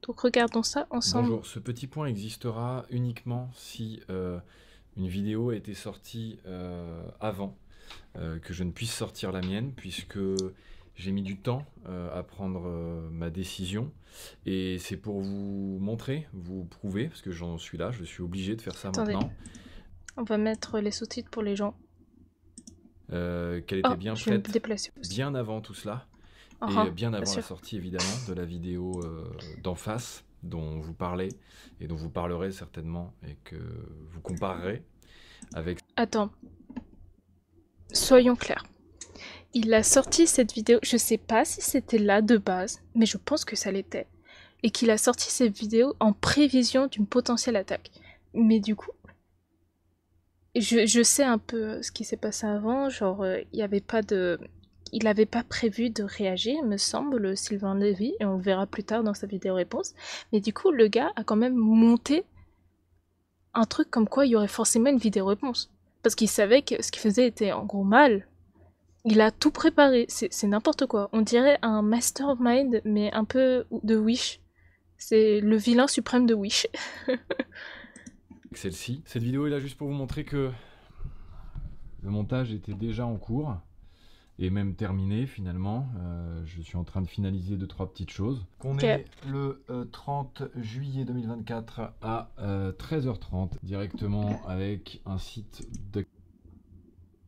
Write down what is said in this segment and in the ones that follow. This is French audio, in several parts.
Donc regardons ça ensemble. Bonjour, ce petit point existera uniquement si une vidéo a été sortie avant que je ne puisse sortir la mienne, puisque j'ai mis du temps à prendre ma décision. Et c'est pour vous montrer, vous prouver, parce que j'en suis là, je suis obligé de faire ça Attendez. maintenant, On va mettre les sous-titres pour les gens. qu'elle était bien je vais me prête déplacer aussi. bien avant tout cela, Ah, et bien avant la sûr. sortie évidemment de la vidéo d'en face dont vous parlez et dont vous parlerez certainement et que vous comparerez avec. Attends. Soyons clairs. Il a sorti cette vidéo, je sais pas si c'était là de base, mais je pense que ça l'était. Et qu'il a sorti cette vidéo en prévision d'une potentielle attaque. Mais du coup, je sais un peu ce qui s'est passé avant, genre il n'avait pas prévu de réagir, me semble, Sylvain Lévy, et on le verra plus tard dans sa vidéo réponse. Mais du coup, le gars a quand même monté un truc comme quoi il y aurait forcément une vidéo réponse. Parce qu'il savait que ce qu'il faisait était en gros mal. Il a tout préparé, c'est n'importe quoi. On dirait un mastermind, mais un peu de Wish. C'est le vilain suprême de Wish. Celle-ci. Cette vidéo est là juste pour vous montrer que le montage était déjà en cours et même terminé finalement. Je suis en train de finaliser 2-3 petites choses. On est le 30 juillet 2024 à 13h30 directement avec un site de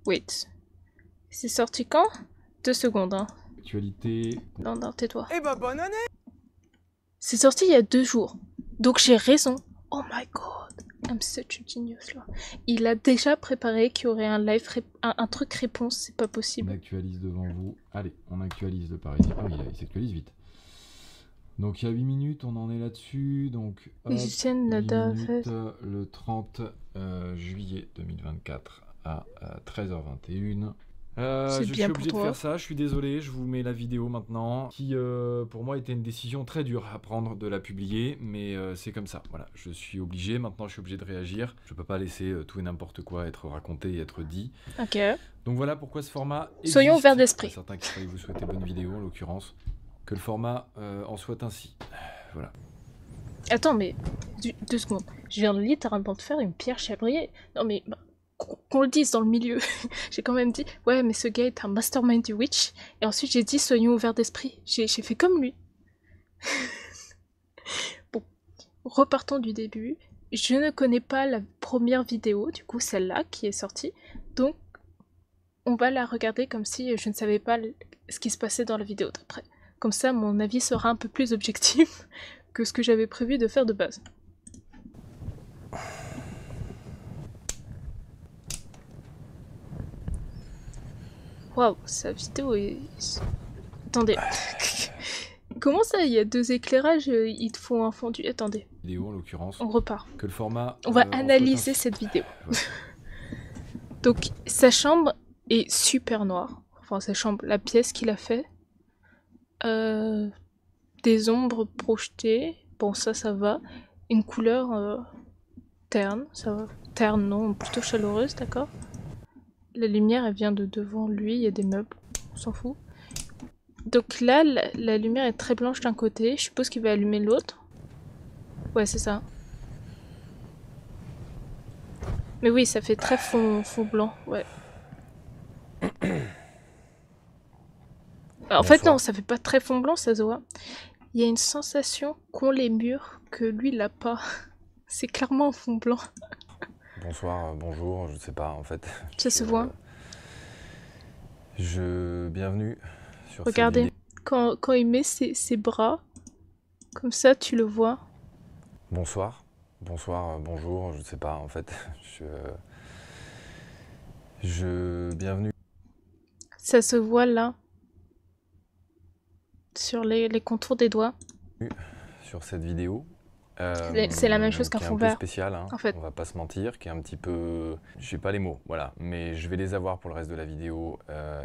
Wait. C'est sorti quand? 2 secondes, hein. actualité. Non, tais-toi. Eh ben, bonne année! C'est sorti il y a 2 jours. Donc j'ai raison. Oh my god. I'm such a genius là. Il a déjà préparé qu'il y aurait un live, un truc réponse, c'est pas On possible. actualise devant vous. Allez, on actualise le Parisien. Ah oui, il s'actualise vite. Donc il y a 8 minutes, on en est là-dessus. Donc hop, 8 minutes, le 30 juillet 2024 à 13h21. Je suis obligé de faire ça, je suis désolé, je vous mets la vidéo maintenant, qui pour moi était une décision très dure à prendre de la publier, mais c'est comme ça, voilà, je suis obligé, maintenant je suis obligé de réagir, je peux pas laisser tout et n'importe quoi être raconté et être dit. Ok. Donc voilà pourquoi ce format existe. Soyons ouverts d'esprit. Certains qui pourraient vous souhaiter bonne vidéo en l'occurrence, que le format en soit ainsi, voilà. Attends, mais 2 secondes, je viens de littéralement de faire une pierre chabrier. Non mais... qu'on le dise dans le milieu. J'ai quand même dit, ouais, mais ce gars est un mastermind du Witch. Et ensuite, j'ai dit, soyons ouverts d'esprit. J'ai fait comme lui. Bon, repartons du début. Je ne connais pas la première vidéo, du coup, celle-là qui est sortie. Donc, on va la regarder comme si je ne savais pas ce qui se passait dans la vidéo d'après. Comme ça, mon avis sera un peu plus objectif que ce que j'avais prévu de faire de base. Waouh, sa vidéo est... Attendez. Comment ça, il y a 2 éclairages, ils te font un fondu? Attendez. Vidéo en l'occurrence. On repart. Que le format... On va analyser cette vidéo. Ouais. Donc, sa chambre est super noire. Enfin, sa chambre, la pièce qu'il a fait. Des ombres projetées. Bon, ça va. Une couleur terne, ça va. Terne, non, plutôt chaleureuse, d'accord. La lumière, elle vient de devant lui, il y a des meubles, on s'en fout. Donc là, la lumière est très blanche d'un côté, je suppose qu'il va allumer l'autre. Ouais, c'est ça. Mais oui, ça fait très fond blanc, ouais. En fait, non, ça fait pas très fond blanc, ça se voit. Il y a une sensation qu'ont les murs que lui, il a pas. C'est clairement un fond blanc. Bonsoir, bonjour, je sais pas en fait. Ça se voit. Bienvenue sur Regardez, cette vidéo. quand il met ses bras, comme ça, tu le vois. Bonsoir, bonjour, je sais pas en fait. Bienvenue. Ça se voit là. Sur les contours des doigts. Sur cette vidéo. C'est la même chose qu'un fond vert. Spécial, hein, en fait. On va pas se mentir, qui est un petit peu... Je sais pas les mots, voilà. Mais je vais les avoir pour le reste de la vidéo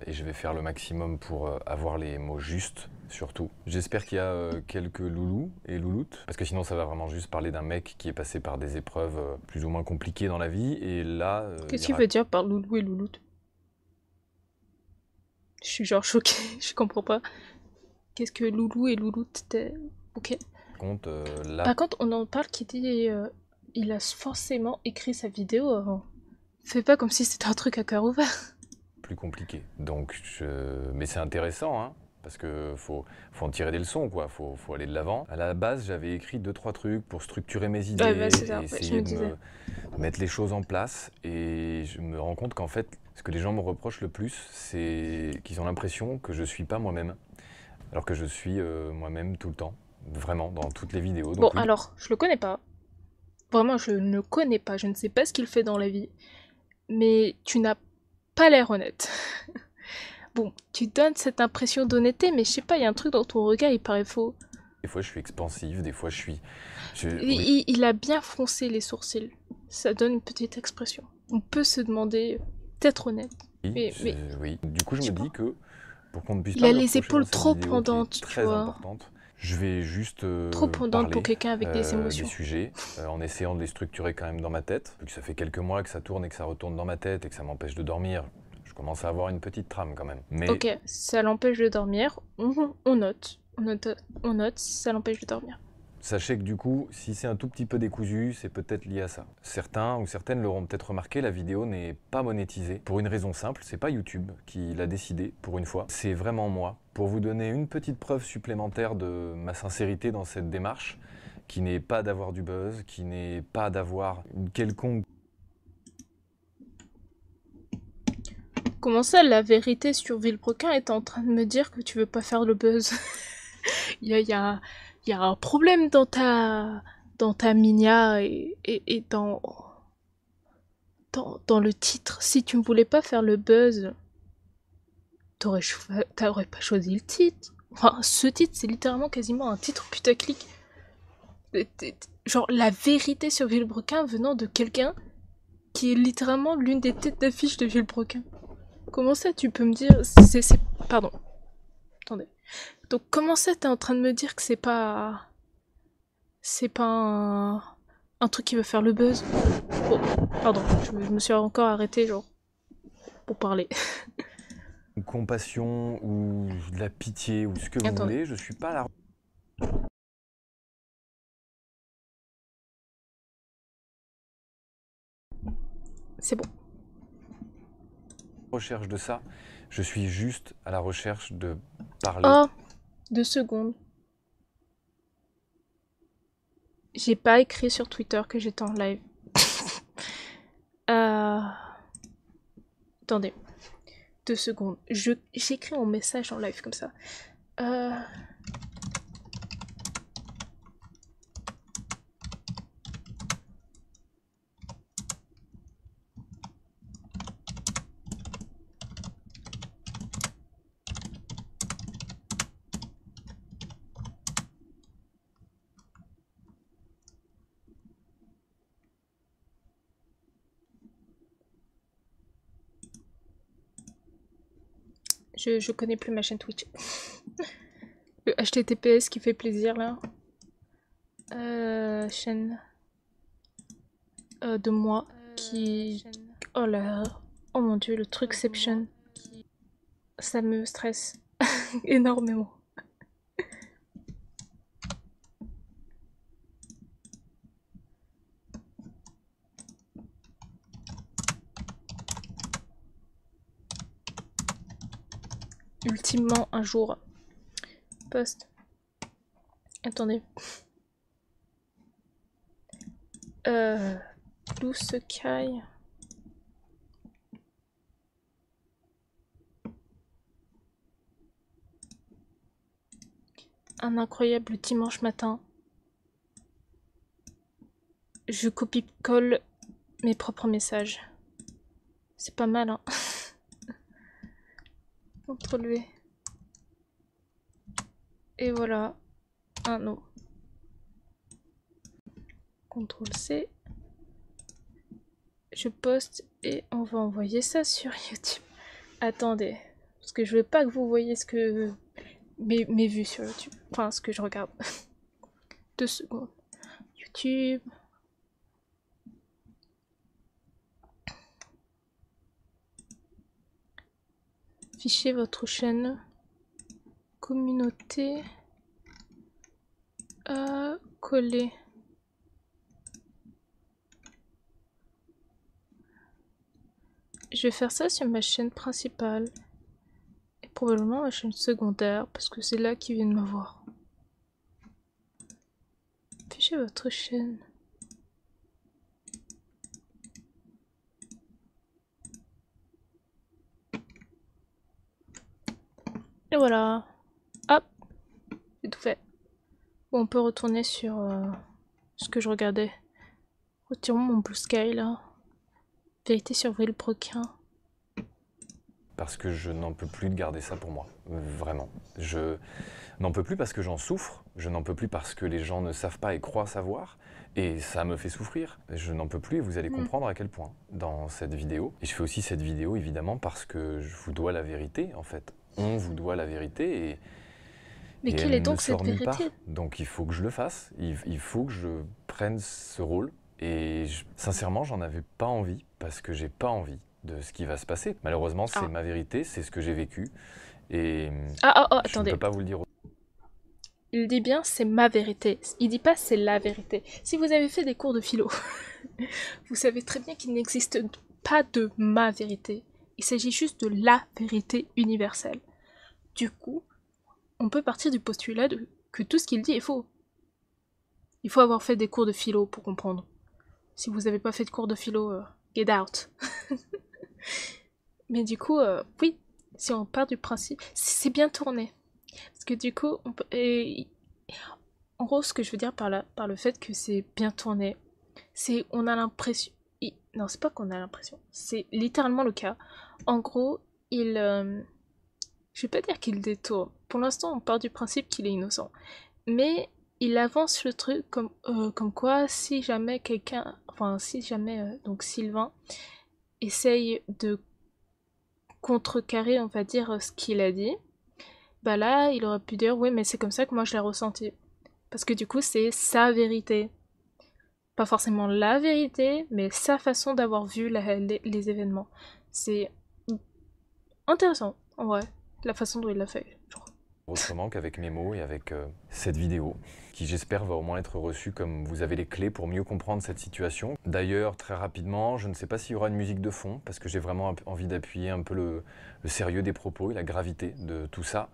et je vais faire le maximum pour avoir les mots justes, surtout. J'espère qu'il y a quelques loulous et louloutes, parce que sinon ça va vraiment juste parler d'un mec qui est passé par des épreuves plus ou moins compliquées dans la vie, et là... Qu'est-ce qu'il veut dire par loulou et louloute? Je suis genre choquée, je comprends pas. Qu'est-ce que loulou et louloute? Ok. Là... Par contre, on en parle qui dit il a forcément écrit sa vidéo avant. Fais pas comme si c'était un truc à cœur ouvert. Plus compliqué. Donc, mais c'est intéressant, hein, parce que faut en tirer des leçons, quoi. Faut aller de l'avant. À la base, j'avais écrit 2-3 trucs pour structurer mes idées et essayer de mettre les choses en place. Et je me rends compte qu'en fait, ce que les gens me reprochent le plus, c'est qu'ils ont l'impression que je suis pas moi-même, alors que je suis moi-même tout le temps, vraiment, dans toutes les vidéos. Donc, bon, oui. Alors, je le connais pas. Vraiment, je ne connais pas. Je ne sais pas ce qu'il fait dans la vie. Mais tu n'as pas l'air honnête. Bon, tu donnes cette impression d'honnêteté, mais je sais pas, il y a un truc dans ton regard, il paraît faux. Des fois, je suis expansif, des fois, je suis... Il a bien froncé les sourcils. Ça donne une petite expression. On peut se demander d'être honnête. Oui, oui. Du coup, je me dis que pour qu'on ne puisse pas. Il a les épaules trop pendantes, tu vois. Importante, je vais juste trop pendantes pour quelqu'un avec des émotions. Des sujets, en essayant de les structurer quand même dans ma tête. Vu que ça fait quelques mois que ça tourne et que ça retourne dans ma tête et que ça m'empêche de dormir, je commence à avoir une petite trame quand même. Mais... Ok, ça l'empêche de dormir. On note, ça l'empêche de dormir. Sachez que du coup, si c'est un tout petit peu décousu, c'est peut-être lié à ça. Certains ou certaines l'auront peut-être remarqué, la vidéo n'est pas monétisée. Pour une raison simple, c'est pas YouTube qui l'a décidé pour une fois. C'est vraiment moi. Pour vous donner une petite preuve supplémentaire de ma sincérité dans cette démarche, qui n'est pas d'avoir du buzz, qui n'est pas d'avoir une quelconque... Comment ça, la vérité sur Villebrequin est en train de me dire que tu veux pas faire le buzz? Il y a un problème dans ta minia et dans le titre. Si tu ne voulais pas faire le buzz, t'aurais pas choisi le titre. Enfin, ce titre, c'est littéralement quasiment un titre putaclic. Genre, la vérité sur Villebrequin venant de quelqu'un qui est littéralement l'une des têtes d'affiche de Villebrequin. Comment ça, tu peux me dire... Pardon. Attendez. Donc, comment ça, t'es en train de me dire que c'est pas... C'est pas un truc qui veut faire le buzz? Oh, pardon, je me suis encore arrêtée, genre, pour parler. Compassion ou de la pitié ou ce que vous voulez, je suis pas là. C'est bon. Recherche de ça, je suis juste à la recherche de parler. Oh, 2 secondes. J'ai pas écrit sur Twitter que j'étais en live. Attendez. 2 secondes. J'écris mon message en live comme ça. Je connais plus ma chaîne Twitch. Le HTTPS qui fait plaisir là. Chaîne de moi qui... Oh là... Oh mon dieu, le trucception. Ça me stresse énormément. Ultimement un jour. Post. Attendez. Blue Sky. Un incroyable dimanche matin. Je copie-colle mes propres messages. C'est pas mal, hein. CTRL V. Et voilà. Un no. CTRL C. Je poste et on va envoyer ça sur YouTube. Attendez. Parce que je veux pas que vous voyez ce que... mes vues sur YouTube. Enfin, ce que je regarde. 2 secondes. YouTube. Fichez votre chaîne. Communauté. Coller. Je vais faire ça sur ma chaîne principale. Et probablement ma chaîne secondaire, parce que c'est là qu'ils viennent me voir. Affichez votre chaîne. Et voilà. Hop. C'est tout fait. Bon, on peut retourner sur ce que je regardais. Retirons mon Blue Sky là. Vérité sur Vilebrequin. Parce que je n'en peux plus de garder ça pour moi. Vraiment. Je n'en peux plus parce que j'en souffre. Je n'en peux plus parce que les gens ne savent pas et croient savoir. Et ça me fait souffrir. Je n'en peux plus et vous allez comprendre à quel point dans cette vidéo. Et je fais aussi cette vidéo évidemment parce que je vous dois la vérité en fait. On vous doit la vérité et... Mais quelle est donc cette vérité? Donc il faut que je le fasse, il faut que je prenne ce rôle. Et sincèrement, j'en avais pas envie, parce que j'ai pas envie de ce qui va se passer. Malheureusement, c'est ma vérité, c'est ce que j'ai vécu. Et je attendez. ne peux pas vous le dire. Il dit bien c'est ma vérité, il dit pas c'est la vérité. Si vous avez fait des cours de philo, vous savez très bien qu'il n'existe pas de ma vérité. Il s'agit juste de la vérité universelle. Du coup, on peut partir du postulat que tout ce qu'il dit est faux. Il faut avoir fait des cours de philo pour comprendre. Si vous n'avez pas fait de cours de philo, get out. Mais du coup, oui, si on part du principe, c'est bien tourné. Parce que du coup, on peut, en gros, ce que je veux dire par le fait que c'est bien tourné, c'est on a l'impression... Non, c'est pas qu'on a l'impression, c'est littéralement le cas. En gros, je vais pas dire qu'il détourne. Pour l'instant, on part du principe qu'il est innocent. Mais il avance le truc comme quoi, si jamais quelqu'un... Enfin, si jamais, donc Sylvain essaye de contrecarrer, on va dire, ce qu'il a dit, bah là, il aurait pu dire, oui, mais c'est comme ça que moi je l'ai ressenti. Parce que du coup, c'est sa vérité. Pas forcément la vérité, mais sa façon d'avoir vu les événements. C'est intéressant, en vrai, la façon dont il l'a fait. Autrement qu'avec mes mots et avec cette vidéo, qui j'espère va au moins être reçue comme vous avez les clés pour mieux comprendre cette situation. D'ailleurs, très rapidement, je ne sais pas s'il y aura une musique de fond, parce que j'ai vraiment envie d'appuyer un peu le sérieux des propos et la gravité de tout ça.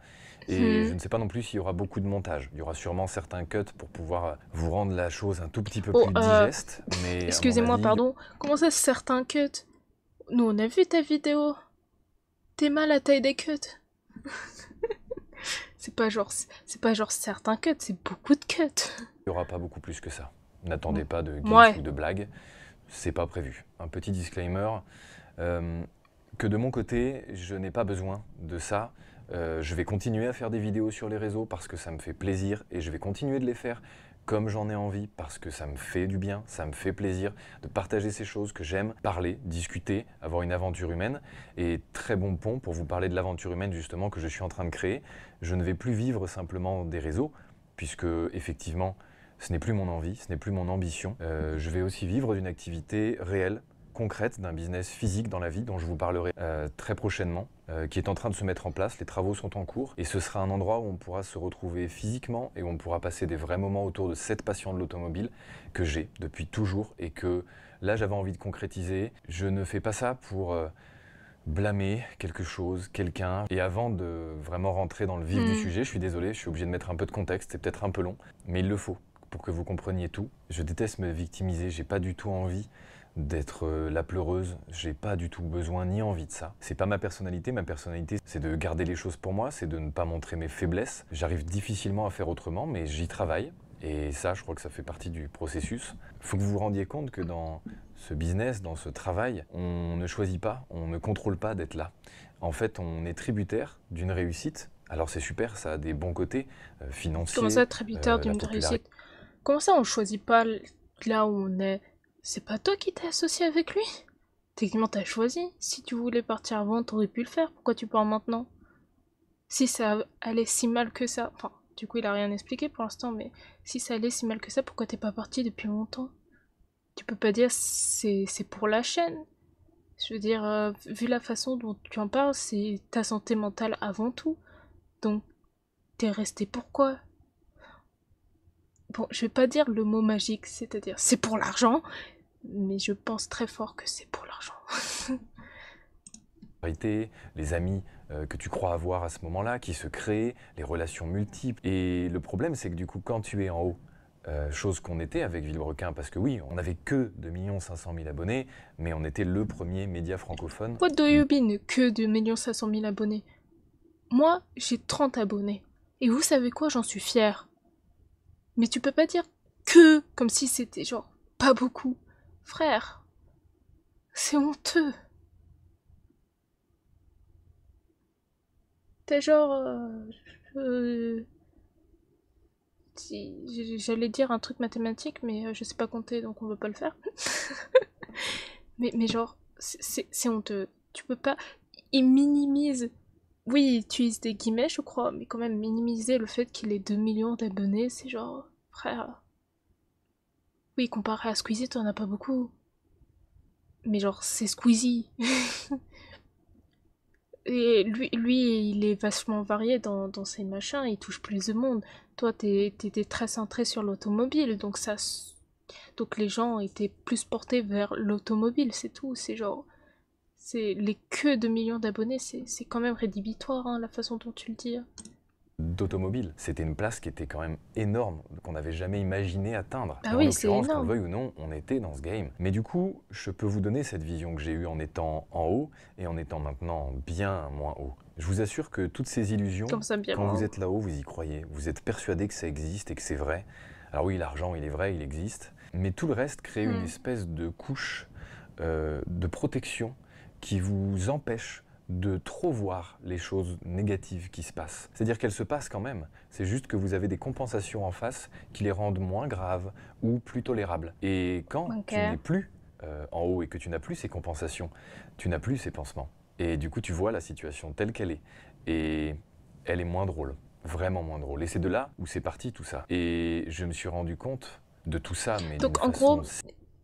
Et je ne sais pas non plus s'il y aura beaucoup de montage. Il y aura sûrement certains cuts pour pouvoir vous rendre la chose un tout petit peu plus digeste. Mais excusez-moi, pardon. Comment ça, certains cuts? Nous, on a vu ta vidéo. T'es mal à la taille des cuts. C'est pas genre certains cuts, c'est beaucoup de cuts. Il n'y aura pas beaucoup plus que ça. N'attendez pas de gifs ou de blagues. C'est pas prévu. Un petit disclaimer. Que de mon côté, je n'ai pas besoin de ça. Je vais continuer à faire des vidéos sur les réseaux parce que ça me fait plaisir et je vais continuer de les faire comme j'en ai envie parce que ça me fait du bien, ça me fait plaisir de partager ces choses que j'aime, parler, discuter, avoir une aventure humaine. Et très bon pont pour vous parler de l'aventure humaine justement que je suis en train de créer. Je ne vais plus vivre simplement des réseaux puisque effectivement ce n'est plus mon envie, ce n'est plus mon ambition. Je vais aussi vivre d'une activité réelle, concrète, d'un business physique dans la vie dont je vous parlerai très prochainement, qui est en train de se mettre en place, les travaux sont en cours et ce sera un endroit où on pourra se retrouver physiquement et où on pourra passer des vrais moments autour de cette passion de l'automobile que j'ai depuis toujours et que là j'avais envie de concrétiser. Je ne fais pas ça pour blâmer quelque chose, quelqu'un. Et avant de vraiment rentrer dans le vif du sujet, je suis désolé, je suis obligé de mettre un peu de contexte, c'est peut-être un peu long, mais il le faut pour que vous compreniez tout. Je déteste me victimiser, j'ai pas du tout envie d'être la pleureuse, j'ai pas du tout besoin ni envie de ça. C'est pas ma personnalité c'est de garder les choses pour moi, c'est de ne pas montrer mes faiblesses. J'arrive difficilement à faire autrement, mais j'y travaille. Et ça, je crois que ça fait partie du processus. Il faut que vous vous rendiez compte que dans ce business, dans ce travail, on ne choisit pas, on ne contrôle pas d'être là. En fait, on est tributaire d'une réussite. Alors c'est super, ça a des bons côtés financiers. Comment ça, tributaire d'une réussite? Comment ça, on choisit pas là où on est? C'est pas toi qui t'es associé avec lui? Techniquement, t'as choisi. Si tu voulais partir avant, t'aurais pu le faire. Pourquoi tu pars maintenant? Si ça allait si mal que ça... Enfin, du coup, il a rien expliqué pour l'instant, mais si ça allait si mal que ça, pourquoi t'es pas parti depuis longtemps? Tu peux pas dire c'est pour la chaîne. Je veux dire, vu la façon dont tu en parles, c'est ta santé mentale avant tout. Donc, t'es resté pourquoi? Bon, je vais pas dire le mot magique, c'est-à-dire c'est pour l'argent, mais je pense très fort que c'est pour l'argent. Les amis que tu crois avoir à ce moment-là, qui se créent, les relations multiples. Et le problème, c'est que du coup, quand tu es en haut, chose qu'on était avec Vilebrequin, parce que oui, on n'avait que 2 500 000 abonnés, mais on était le premier média francophone. What do you mean, que 2 500 000 abonnés? Moi, j'ai 30 abonnés. Et vous savez quoi, j'en suis fière. Mais tu peux pas dire que, comme si c'était genre pas beaucoup. Frère, c'est honteux. T'es genre... J'allais dire un truc mathématique, mais je sais pas compter, donc on va pas le faire. mais genre, c'est honteux. Tu peux pas... Il minimise... Oui, il utilise des guillemets, je crois, mais quand même, minimiser le fait qu'il ait 2 millions d'abonnés, c'est genre... Frère... Oui, comparé à Squeezie, t'en as pas beaucoup. Mais genre, c'est Squeezie. Et lui, il est vachement varié dans ses machins, il touche plus de monde. Toi, t'es très centré sur l'automobile, donc les gens étaient plus portés vers l'automobile, c'est tout. C'est genre, c'est les queues de millions d'abonnés, c'est quand même rédhibitoire, hein, la façon dont tu le dis. D'automobile. C'était une place qui était quand même énorme, qu'on n'avait jamais imaginé atteindre. Ah oui, c'est énorme. Qu'on le veuille ou non, on était dans ce game. Mais du coup, je peux vous donner cette vision que j'ai eue en étant en haut et en étant maintenant bien moins haut. Je vous assure que toutes ces illusions, quand vous êtes là-haut, vous y croyez. Vous êtes persuadé que ça existe et que c'est vrai. Alors oui, l'argent, il est vrai, il existe. Mais tout le reste crée une espèce de couche de protection qui vous empêche de trop voir les choses négatives qui se passent. C'est-à-dire qu'elles se passent quand même, c'est juste que vous avez des compensations en face qui les rendent moins graves ou plus tolérables. Et quand tu n'es plus en haut et que tu n'as plus ces compensations, tu n'as plus ces pansements. Et du coup, tu vois la situation telle qu'elle est. Et elle est moins drôle, vraiment moins drôle. Et c'est de là où c'est parti tout ça. Et je me suis rendu compte de tout ça, mais donc en gros,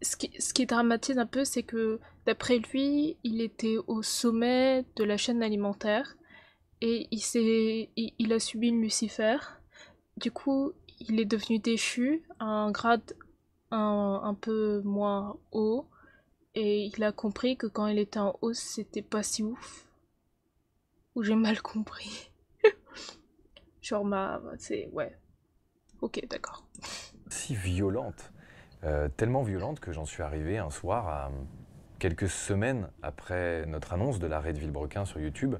ce qui dramatise un peu, c'est que d'après lui, il était au sommet de la chaîne alimentaire et il a subi une Lucifer. Du coup, il est devenu déchu à un grade un peu moins haut et il a compris que quand il était en haut, c'était pas si ouf. Ou j'ai mal compris. Genre c'est... Ouais. Ok, d'accord. Si violente. Tellement violente que j'en suis arrivé un soir, à quelques semaines après notre annonce de l'arrêt de Vilebrequin sur YouTube,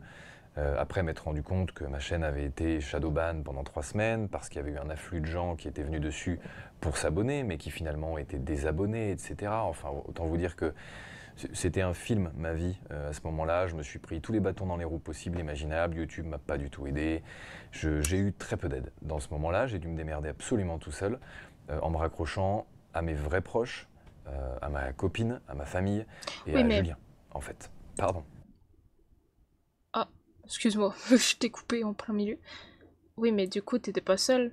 après m'être rendu compte que ma chaîne avait été shadowban pendant 3 semaines, parce qu'il y avait eu un afflux de gens qui étaient venus dessus pour s'abonner, mais qui finalement étaient désabonnés, etc. Enfin, autant vous dire que c'était un film, ma vie, à ce moment-là. Je me suis pris tous les bâtons dans les roues possibles, imaginables. YouTube m'a pas du tout aidé. J'ai eu très peu d'aide. Dans ce moment-là, j'ai dû me démerder absolument tout seul, en me raccrochant à mes vrais proches, à ma copine, à ma famille et à Julien, en fait. Pardon. Ah, excuse-moi, je t'ai coupé en plein milieu. Oui, mais du coup, t'étais pas seul.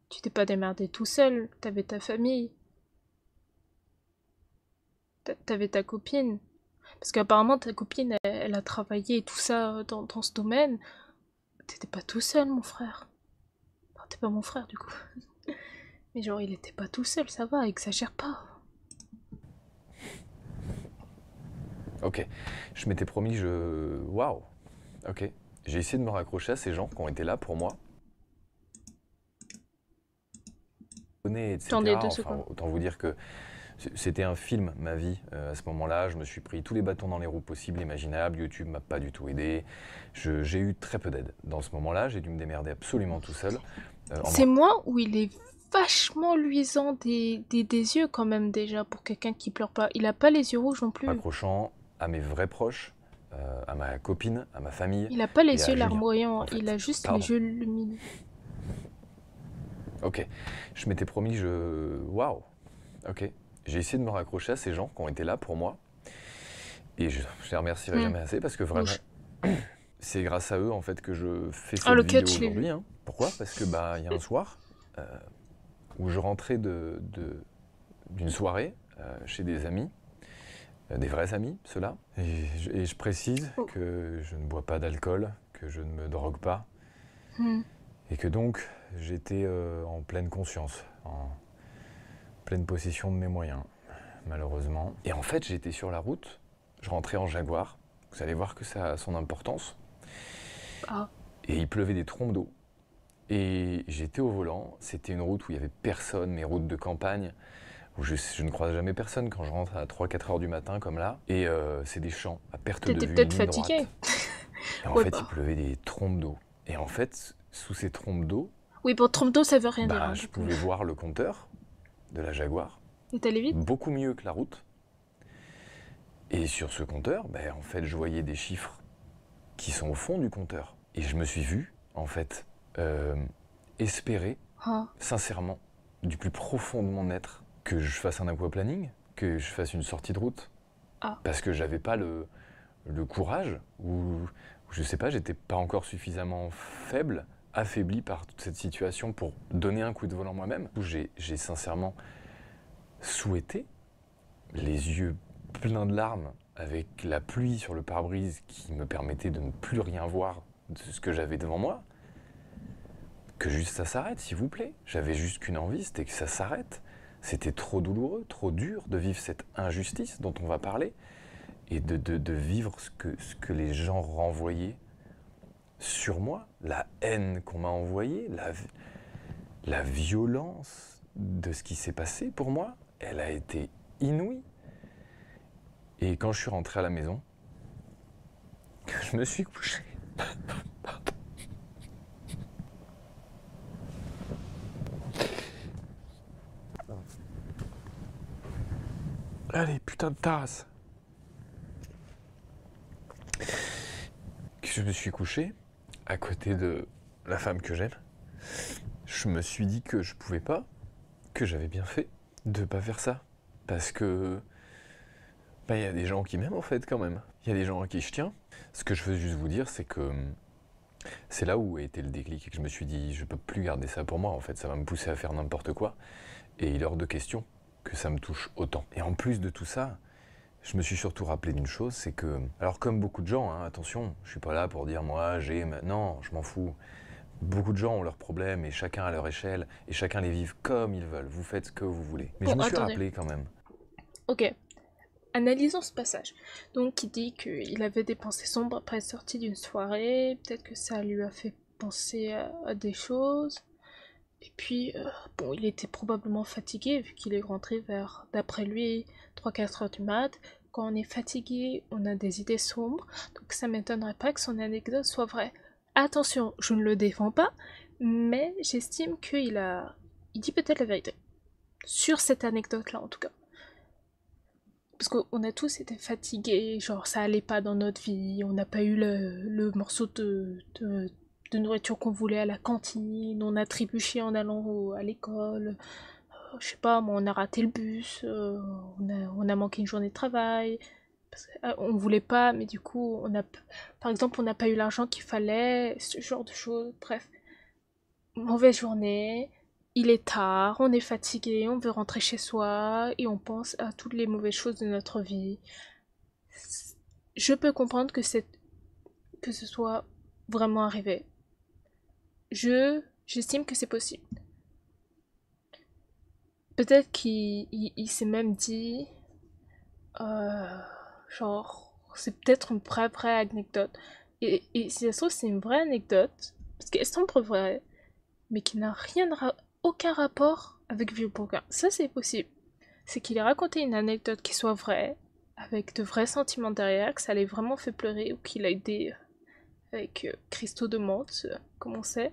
Tu t'es pas démerdé tout seul. T'avais ta famille. T'avais ta copine. Parce qu'apparemment, ta copine, elle a travaillé et tout ça dans ce domaine. T'étais pas tout seul, mon frère. Enfin, t'es pas mon frère, du coup. Mais genre, il était pas tout seul, ça va, exagère pas. Ok, je m'étais promis, Waouh. Ok, j'ai essayé de me raccrocher à ces gens qui ont été là pour moi. Attendez 2 secondes. Autant vous dire que c'était un film, ma vie, à ce moment-là. Je me suis pris tous les bâtons dans les roues possibles, imaginables. YouTube m'a pas du tout aidé. J'ai eu très peu d'aide. Dans ce moment-là, j'ai dû me démerder absolument tout seul. C'est moi où il est vachement luisant des yeux quand même déjà pour quelqu'un qui pleure pas. Il a pas les yeux rouges non plus. Accrochant à mes vrais proches, à ma copine, à ma famille. Il a pas les yeux larmoyants, en fait. Il a juste les yeux lumineux. Ok, je m'étais promis, Waouh. Ok, j'ai essayé de me raccrocher à ces gens qui ont été là pour moi. Et je les remercierai jamais assez parce que vraiment, c'est grâce à eux en fait que je fais cette vidéo aujourd'hui. Hein. Pourquoi? Parce que y a un soir où je rentrais d'une soirée chez des amis, des vrais amis, ceux-là. Et je précise que je ne bois pas d'alcool, que je ne me drogue pas. Et que donc, j'étais en pleine conscience. en pleine possession de mes moyens, malheureusement. Et en fait, j'étais sur la route, je rentrais en Jaguar. Vous allez voir que ça a son importance. Ah. Et il pleuvait des trombes d'eau. Et j'étais au volant, c'était une route où il n'y avait personne, mes routes de campagne, où je ne croise jamais personne quand je rentre à 3-4 heures du matin comme là. Et c'est des champs à perte de vue. T'étais peut-être fatigué. Et en fait, il pleuvait des trombes d'eau. Et en fait, sous ces trombes d'eau... Oui, bon, trompe d'eau, ça veut rien dire. Je pouvais voir le compteur de la Jaguar. Et t'allais vite ? Beaucoup mieux que la route. Et sur ce compteur, en fait, je voyais des chiffres qui sont au fond du compteur. Et je me suis vu, en fait, espérer, sincèrement, du plus profond de mon être, que je fasse un aquaplaning, que je fasse une sortie de route. Parce que j'avais pas le courage, ou je sais pas, j'étais pas encore suffisamment faible, affaibli par toute cette situation pour donner un coup de volant moi-même. J'ai sincèrement souhaité, les yeux pleins de larmes, avec la pluie sur le pare-brise qui me permettait de ne plus rien voir de ce que j'avais devant moi, que juste ça s'arrête, s'il vous plaît. J'avais juste qu'une envie, c'était que ça s'arrête. C'était trop douloureux, trop dur de vivre cette injustice dont on va parler, et de vivre ce que les gens renvoyaient sur moi, la haine qu'on m'a envoyée, la violence de ce qui s'est passé pour moi, elle a été inouïe. Et quand je suis rentré à la maison, je me suis couché. Allez, putain de tasse. Je me suis couché à côté de la femme que j'aime. Je me suis dit que je pouvais pas, que j'avais bien fait de pas faire ça. Parce que il y a des gens qui m'aiment en fait quand même. Il y a des gens à qui je tiens. Ce que je veux juste vous dire, c'est que c'est là où a été le déclic et que je me suis dit je peux plus garder ça pour moi en fait, ça va me pousser à faire n'importe quoi. Et il est hors de question que ça me touche autant. Et en plus de tout ça, je me suis surtout rappelé d'une chose, c'est que, alors comme beaucoup de gens, attention, je suis pas là pour dire moi j'ai, non, je m'en fous. Beaucoup de gens ont leurs problèmes et chacun à leur échelle et chacun les vit comme ils veulent. Vous faites ce que vous voulez. Mais je me suis rappelé quand même. Ok. Analysons ce passage. Donc, il dit qu'il avait des pensées sombres après être sorti d'une soirée. Peut-être que ça lui a fait penser à des choses. Et puis, il était probablement fatigué vu qu'il est rentré vers, d'après lui, 3-4 heures du mat. Quand on est fatigué, on a des idées sombres. Donc, ça m'étonnerait pas que son anecdote soit vraie. Attention, je ne le défends pas, mais j'estime qu'il dit peut-être la vérité. Sur cette anecdote-là, en tout cas. Parce qu'on a tous été fatigués, genre ça allait pas dans notre vie, on n'a pas eu le morceau de nourriture qu'on voulait à la cantine, on a trébuché en allant à l'école, je sais pas, moi on a raté le bus, on a manqué une journée de travail, parce on voulait pas, mais du coup, par exemple, on n'a pas eu l'argent qu'il fallait, ce genre de choses, bref. Mauvaise journée, il est tard, on est fatigué, on veut rentrer chez soi et on pense à toutes les mauvaises choses de notre vie. Je peux comprendre que ce soit vraiment arrivé. J'estime que c'est possible. Peut-être qu'il s'est même dit, genre, c'est peut-être une vraie anecdote. Et si ça se trouve, c'est une vraie anecdote, parce qu'elle semble vraie, mais qui n'a aucun rapport avec Vieux-Bourgoin. Ça, c'est possible. C'est qu'il ait raconté une anecdote qui soit vraie, avec de vrais sentiments derrière, que ça l'ait vraiment fait pleurer, ou qu'il a aidé avec Christo de Mantes, comme on sait.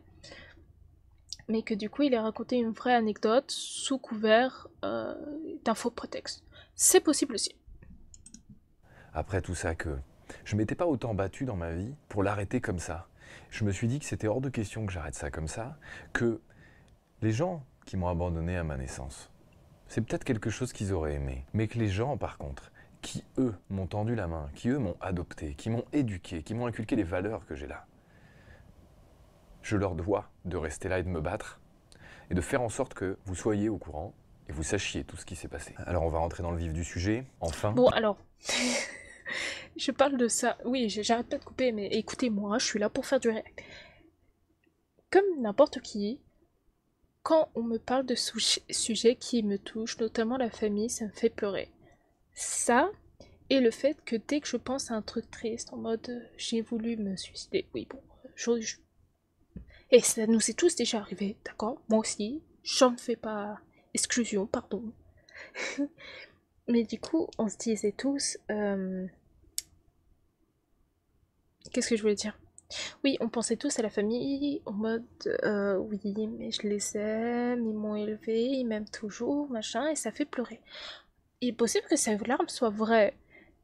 Mais que du coup, il ait raconté une vraie anecdote sous couvert d'un faux prétexte. C'est possible aussi. Après tout ça, que je m'étais pas autant battu dans ma vie pour l'arrêter comme ça. Je me suis dit que c'était hors de question que j'arrête ça comme ça, que les gens qui m'ont abandonné à ma naissance, c'est peut-être quelque chose qu'ils auraient aimé. Mais que les gens, par contre, qui eux m'ont tendu la main, qui eux m'ont adopté, qui m'ont éduqué, qui m'ont inculqué les valeurs que j'ai là, je leur dois de rester là et de me battre et de faire en sorte que vous soyez au courant et vous sachiez tout ce qui s'est passé. Alors on va rentrer dans le vif du sujet, enfin. Bon alors, je parle de ça, oui j'arrête pas de couper, mais écoutez-moi, je suis là pour faire du réel. Comme n'importe qui, quand on me parle de sujets qui me touchent, notamment la famille, ça me fait pleurer. Ça, et le fait que dès que je pense à un truc triste, en mode j'ai voulu me suicider, oui bon, et ça nous est tous déjà arrivé, d'accord? Moi aussi, j'en fais pas exclusion, pardon. Mais du coup, on se disait tous, qu'est-ce que je voulais dire? Oui, on pensait tous à la famille, en mode oui, mais je les aime, ils m'ont élevé, ils m'aiment toujours, machin, et ça fait pleurer. Il est possible que ces larmes soient vraies.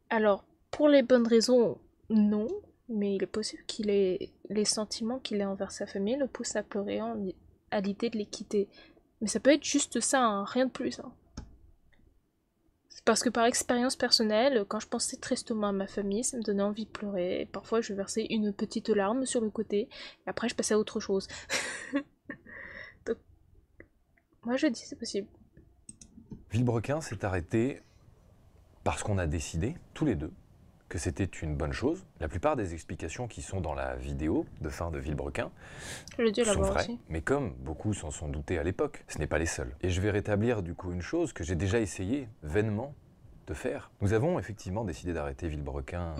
Alors, pour les bonnes raisons, non, mais il est possible qu'il ait les sentiments qu'il a envers sa famille le poussent à pleurer à l'idée de les quitter. Mais ça peut être juste ça, hein, rien de plus. Hein. Parce que par expérience personnelle, quand je pensais tristement à ma famille, ça me donnait envie de pleurer. Et parfois, je versais une petite larme sur le côté, et après, je passais à autre chose. Donc, moi, je dis c'est possible. Villebrequin s'est arrêté parce qu'on a décidé, tous les deux, que c'était une bonne chose. La plupart des explications qui sont dans la vidéo de fin de Villebrequin sont vraies, aussi. Mais comme beaucoup s'en sont doutés à l'époque, ce n'est pas les seuls. Et je vais rétablir du coup une chose que j'ai déjà essayé vainement de faire. Nous avons effectivement décidé d'arrêter Villebrequin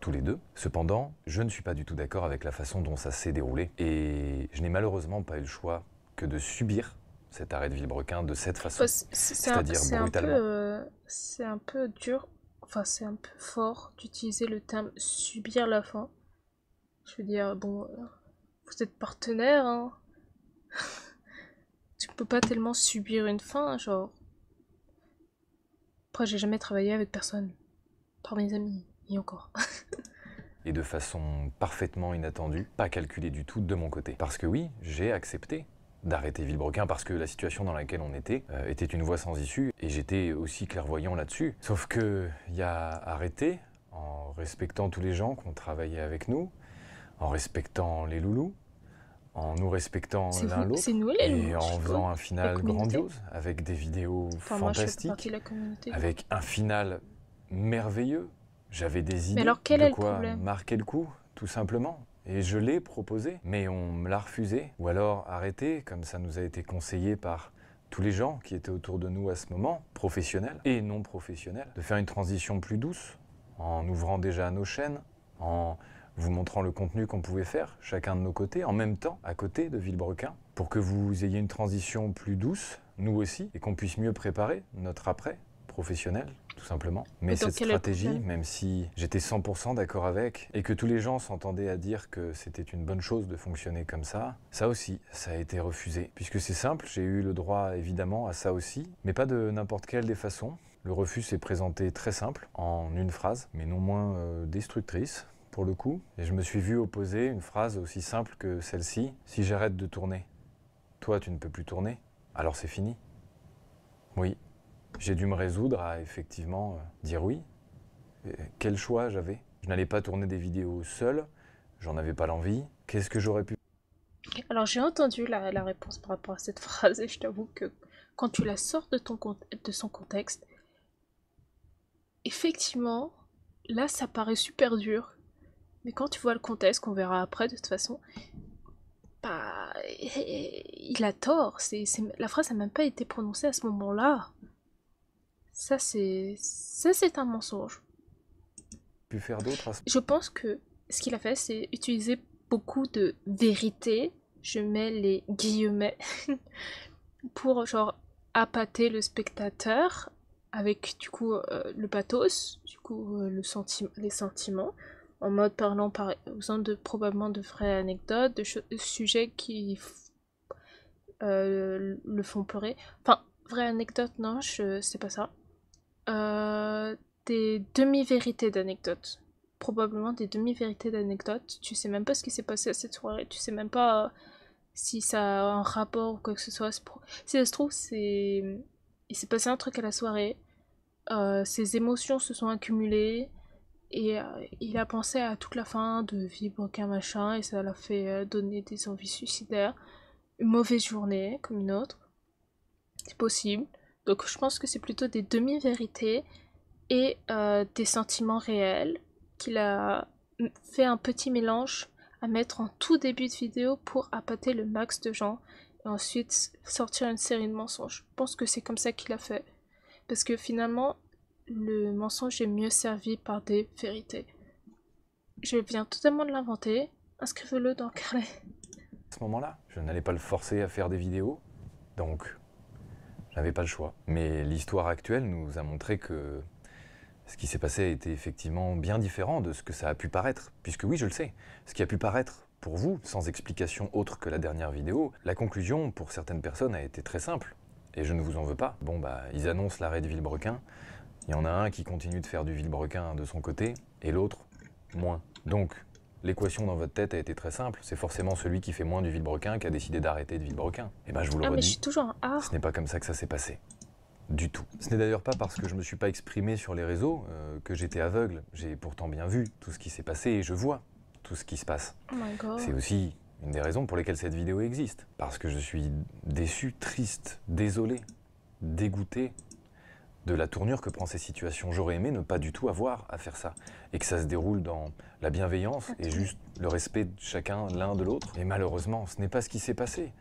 tous les deux. Cependant, je ne suis pas du tout d'accord avec la façon dont ça s'est déroulé. Et je n'ai malheureusement pas eu le choix que de subir cet arrêt de Villebrequin de cette façon, c'est-à-dire brutalement. C'est un peu dur, enfin c'est un peu fort d'utiliser le terme subir la fin. Je veux dire, bon, vous êtes partenaire, hein. Tu peux pas tellement subir une fin, genre. Après, j'ai jamais travaillé avec personne, par mes amis, et encore. Et de façon parfaitement inattendue, pas calculée du tout de mon côté. Parce que oui, j'ai accepté d'arrêter Villebrequin parce que la situation dans laquelle on était une voie sans issue et j'étais aussi clairvoyant là-dessus. Sauf que y a arrêté en respectant tous les gens qui ont travaillé avec nous, en respectant les loulous, en nous respectant l'un l'autre et en faisant un final grandiose avec des vidéos fantastiques, avec un final merveilleux. J'avais des idées de quoi marquer le coup, tout simplement. Et je l'ai proposé, mais on me l'a refusé. Ou alors arrêté, comme ça nous a été conseillé par tous les gens qui étaient autour de nous à ce moment, professionnels et non professionnels, de faire une transition plus douce, en ouvrant déjà nos chaînes, en vous montrant le contenu qu'on pouvait faire, chacun de nos côtés, en même temps, à côté de Villebrequin, pour que vous ayez une transition plus douce, nous aussi, et qu'on puisse mieux préparer notre après professionnel, tout simplement. Mais cette stratégie, même si j'étais 100% d'accord avec, et que tous les gens s'entendaient à dire que c'était une bonne chose de fonctionner comme ça aussi, ça a été refusé. Puisque c'est simple, j'ai eu le droit évidemment à ça aussi, mais pas de n'importe quelle des façons. Le refus s'est présenté très simple, en une phrase, mais non moins destructrice, pour le coup. Et je me suis vu opposer une phrase aussi simple que celle-ci. Si j'arrête de tourner, toi tu ne peux plus tourner, alors c'est fini. Oui. J'ai dû me résoudre à effectivement dire oui. Quel choix j'avais? Je n'allais pas tourner des vidéos seul, j'en avais pas l'envie. Qu'est-ce que j'aurais pu... Alors j'ai entendu la réponse par rapport à cette phrase et je t'avoue que quand tu la sors de son contexte, effectivement, là ça paraît super dur. Mais quand tu vois le contexte, qu'on verra après de toute façon, bah, il a tort. La phrase n'a même pas été prononcée à ce moment-là. Ça c'est un mensonge. Pu faire d'autres. Je pense que ce qu'il a fait, c'est utiliser beaucoup de vérité, je mets les guillemets, pour genre appâter le spectateur avec du coup le pathos, du coup les sentiments, en mode parlant par exemple probablement de vraies anecdotes, de sujets qui le font pleurer. Enfin, vraies anecdotes, non, c'est pas ça. Des demi-vérités d'anecdotes. Probablement des demi-vérités d'anecdotes. Tu sais même pas ce qui s'est passé à cette soirée. Tu sais même pas si ça a un rapport ou quoi que ce soit. Si ça se trouve, il s'est passé un truc à la soirée. Ses émotions se sont accumulées. Et il a pensé à toute la fin de Villebrequin machin. Et ça l'a fait donner des envies suicidaires. Une mauvaise journée, comme une autre. C'est possible. Donc je pense que c'est plutôt des demi-vérités et des sentiments réels qu'il a fait un petit mélange à mettre en tout début de vidéo pour appâter le max de gens et ensuite sortir une série de mensonges. Je pense que c'est comme ça qu'il a fait. Parce que finalement, le mensonge est mieux servi par des vérités. Je viens totalement de l'inventer. Inscrivez-le dans le carnet. À ce moment-là, je n'allais pas le forcer à faire des vidéos, donc j'avais pas le choix. Mais l'histoire actuelle nous a montré que ce qui s'est passé a été effectivement bien différent de ce que ça a pu paraître. Puisque oui, je le sais, ce qui a pu paraître pour vous, sans explication autre que la dernière vidéo, la conclusion pour certaines personnes a été très simple. Et je ne vous en veux pas. Bon bah, ils annoncent l'arrêt de Villebrequin. Il y en a un qui continue de faire du Villebrequin de son côté, et l'autre, moins. Donc, l'équation dans votre tête a été très simple. C'est forcément celui qui fait moins du Villebrequin qui a décidé d'arrêter de Villebrequin. Et ben je vous le redis, mais je suis toujours un A. Ce n'est pas comme ça que ça s'est passé. Du tout. Ce n'est d'ailleurs pas parce que je ne me suis pas exprimé sur les réseaux que j'étais aveugle. J'ai pourtant bien vu tout ce qui s'est passé et je vois tout ce qui se passe. Oh my God. C'est aussi une des raisons pour lesquelles cette vidéo existe. Parce que je suis déçu, triste, désolé, dégoûté de la tournure que prend ces situations. J'aurais aimé ne pas du tout avoir à faire ça. Et que ça se déroule dans la bienveillance et juste le respect de chacun l'un de l'autre. Et malheureusement, ce n'est pas ce qui s'est passé.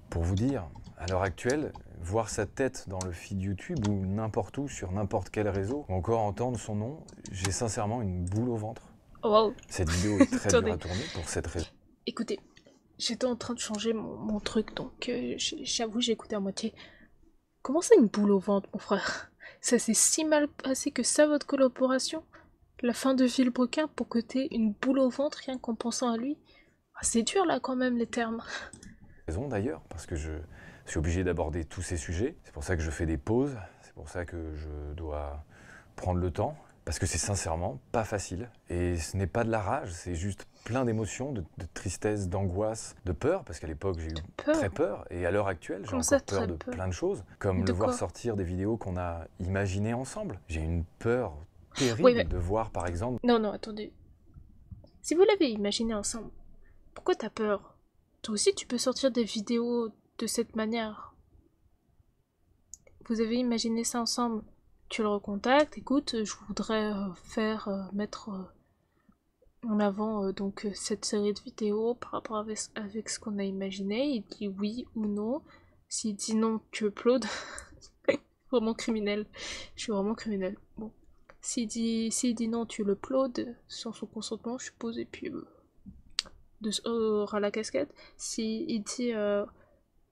Pour vous dire, à l'heure actuelle, voir sa tête dans le feed YouTube ou n'importe où, sur n'importe quel réseau, ou encore entendre son nom, j'ai sincèrement une boule au ventre. Oh, wow. Cette vidéo est très dure à tourner pour cette raison. Écoutez, j'étais en train de changer mon truc, donc j'avoue, j'ai écouté à moitié. Comment ça, une boule au ventre, mon frère? Ça s'est si mal passé que ça, votre collaboration? La fin de Villebrequin pour que t'aies une boule au ventre rien qu'en pensant à lui? Ah, c'est dur, là, quand même, les termes. Raison d'ailleurs, parce que je suis obligé d'aborder tous ces sujets. C'est pour ça que je fais des pauses, c'est pour ça que je dois prendre le temps, parce que c'est sincèrement pas facile. Et ce n'est pas de la rage, c'est juste plein d'émotions, de tristesse, d'angoisse, de peur, parce qu'à l'époque j'ai eu très peur, et à l'heure actuelle j'ai encore peur de plein de choses, comme de voir sortir des vidéos qu'on a imaginées ensemble. J'ai une peur terrible de voir par exemple... Non, attendez. Si vous l'avez imaginé ensemble, pourquoi t'as peur? Toi aussi tu peux sortir des vidéos de cette manière. Vous avez imaginé ça ensemble, tu le recontactes, écoute, je voudrais mettre en avant donc cette série de vidéos par rapport avec ce qu'on a imaginé. Il dit oui ou non. S'il dit non, tu uploads. Vraiment criminel. Je suis vraiment criminel. Bon. S'il dit non, tu l'uploads sans son consentement, je suppose, et puis ras la casquette. S'il dit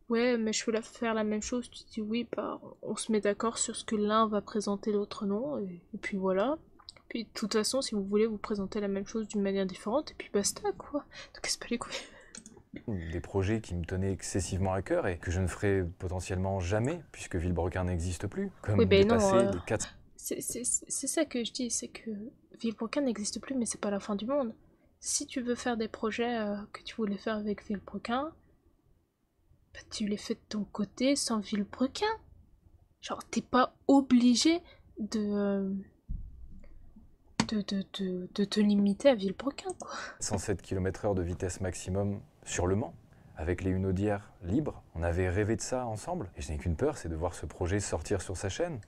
ouais, mais je veux faire la même chose, tu dis oui, bah on se met d'accord sur ce que l'un va présenter, l'autre non, et puis voilà. Puis de toute façon, si vous voulez vous présenter la même chose d'une manière différente, et puis basta quoi. Donc casse pas les couilles. Des projets qui me tenaient excessivement à cœur et que je ne ferai potentiellement jamais, puisque Villebrequin n'existe plus. Comme dépasser les 4... C'est ça que je dis, c'est que Villebrequin n'existe plus, mais c'est pas la fin du monde. Si tu veux faire des projets que tu voulais faire avec Villebrequin, bah, tu les fais de ton côté sans Villebrequin. Genre, t'es pas obligé de te limiter à Villebrequin, quoi. 107 km/h de vitesse maximum sur Le Mans, avec les Hunaudières libres. On avait rêvé de ça ensemble. Et je n'ai qu'une peur, c'est de voir ce projet sortir sur sa chaîne.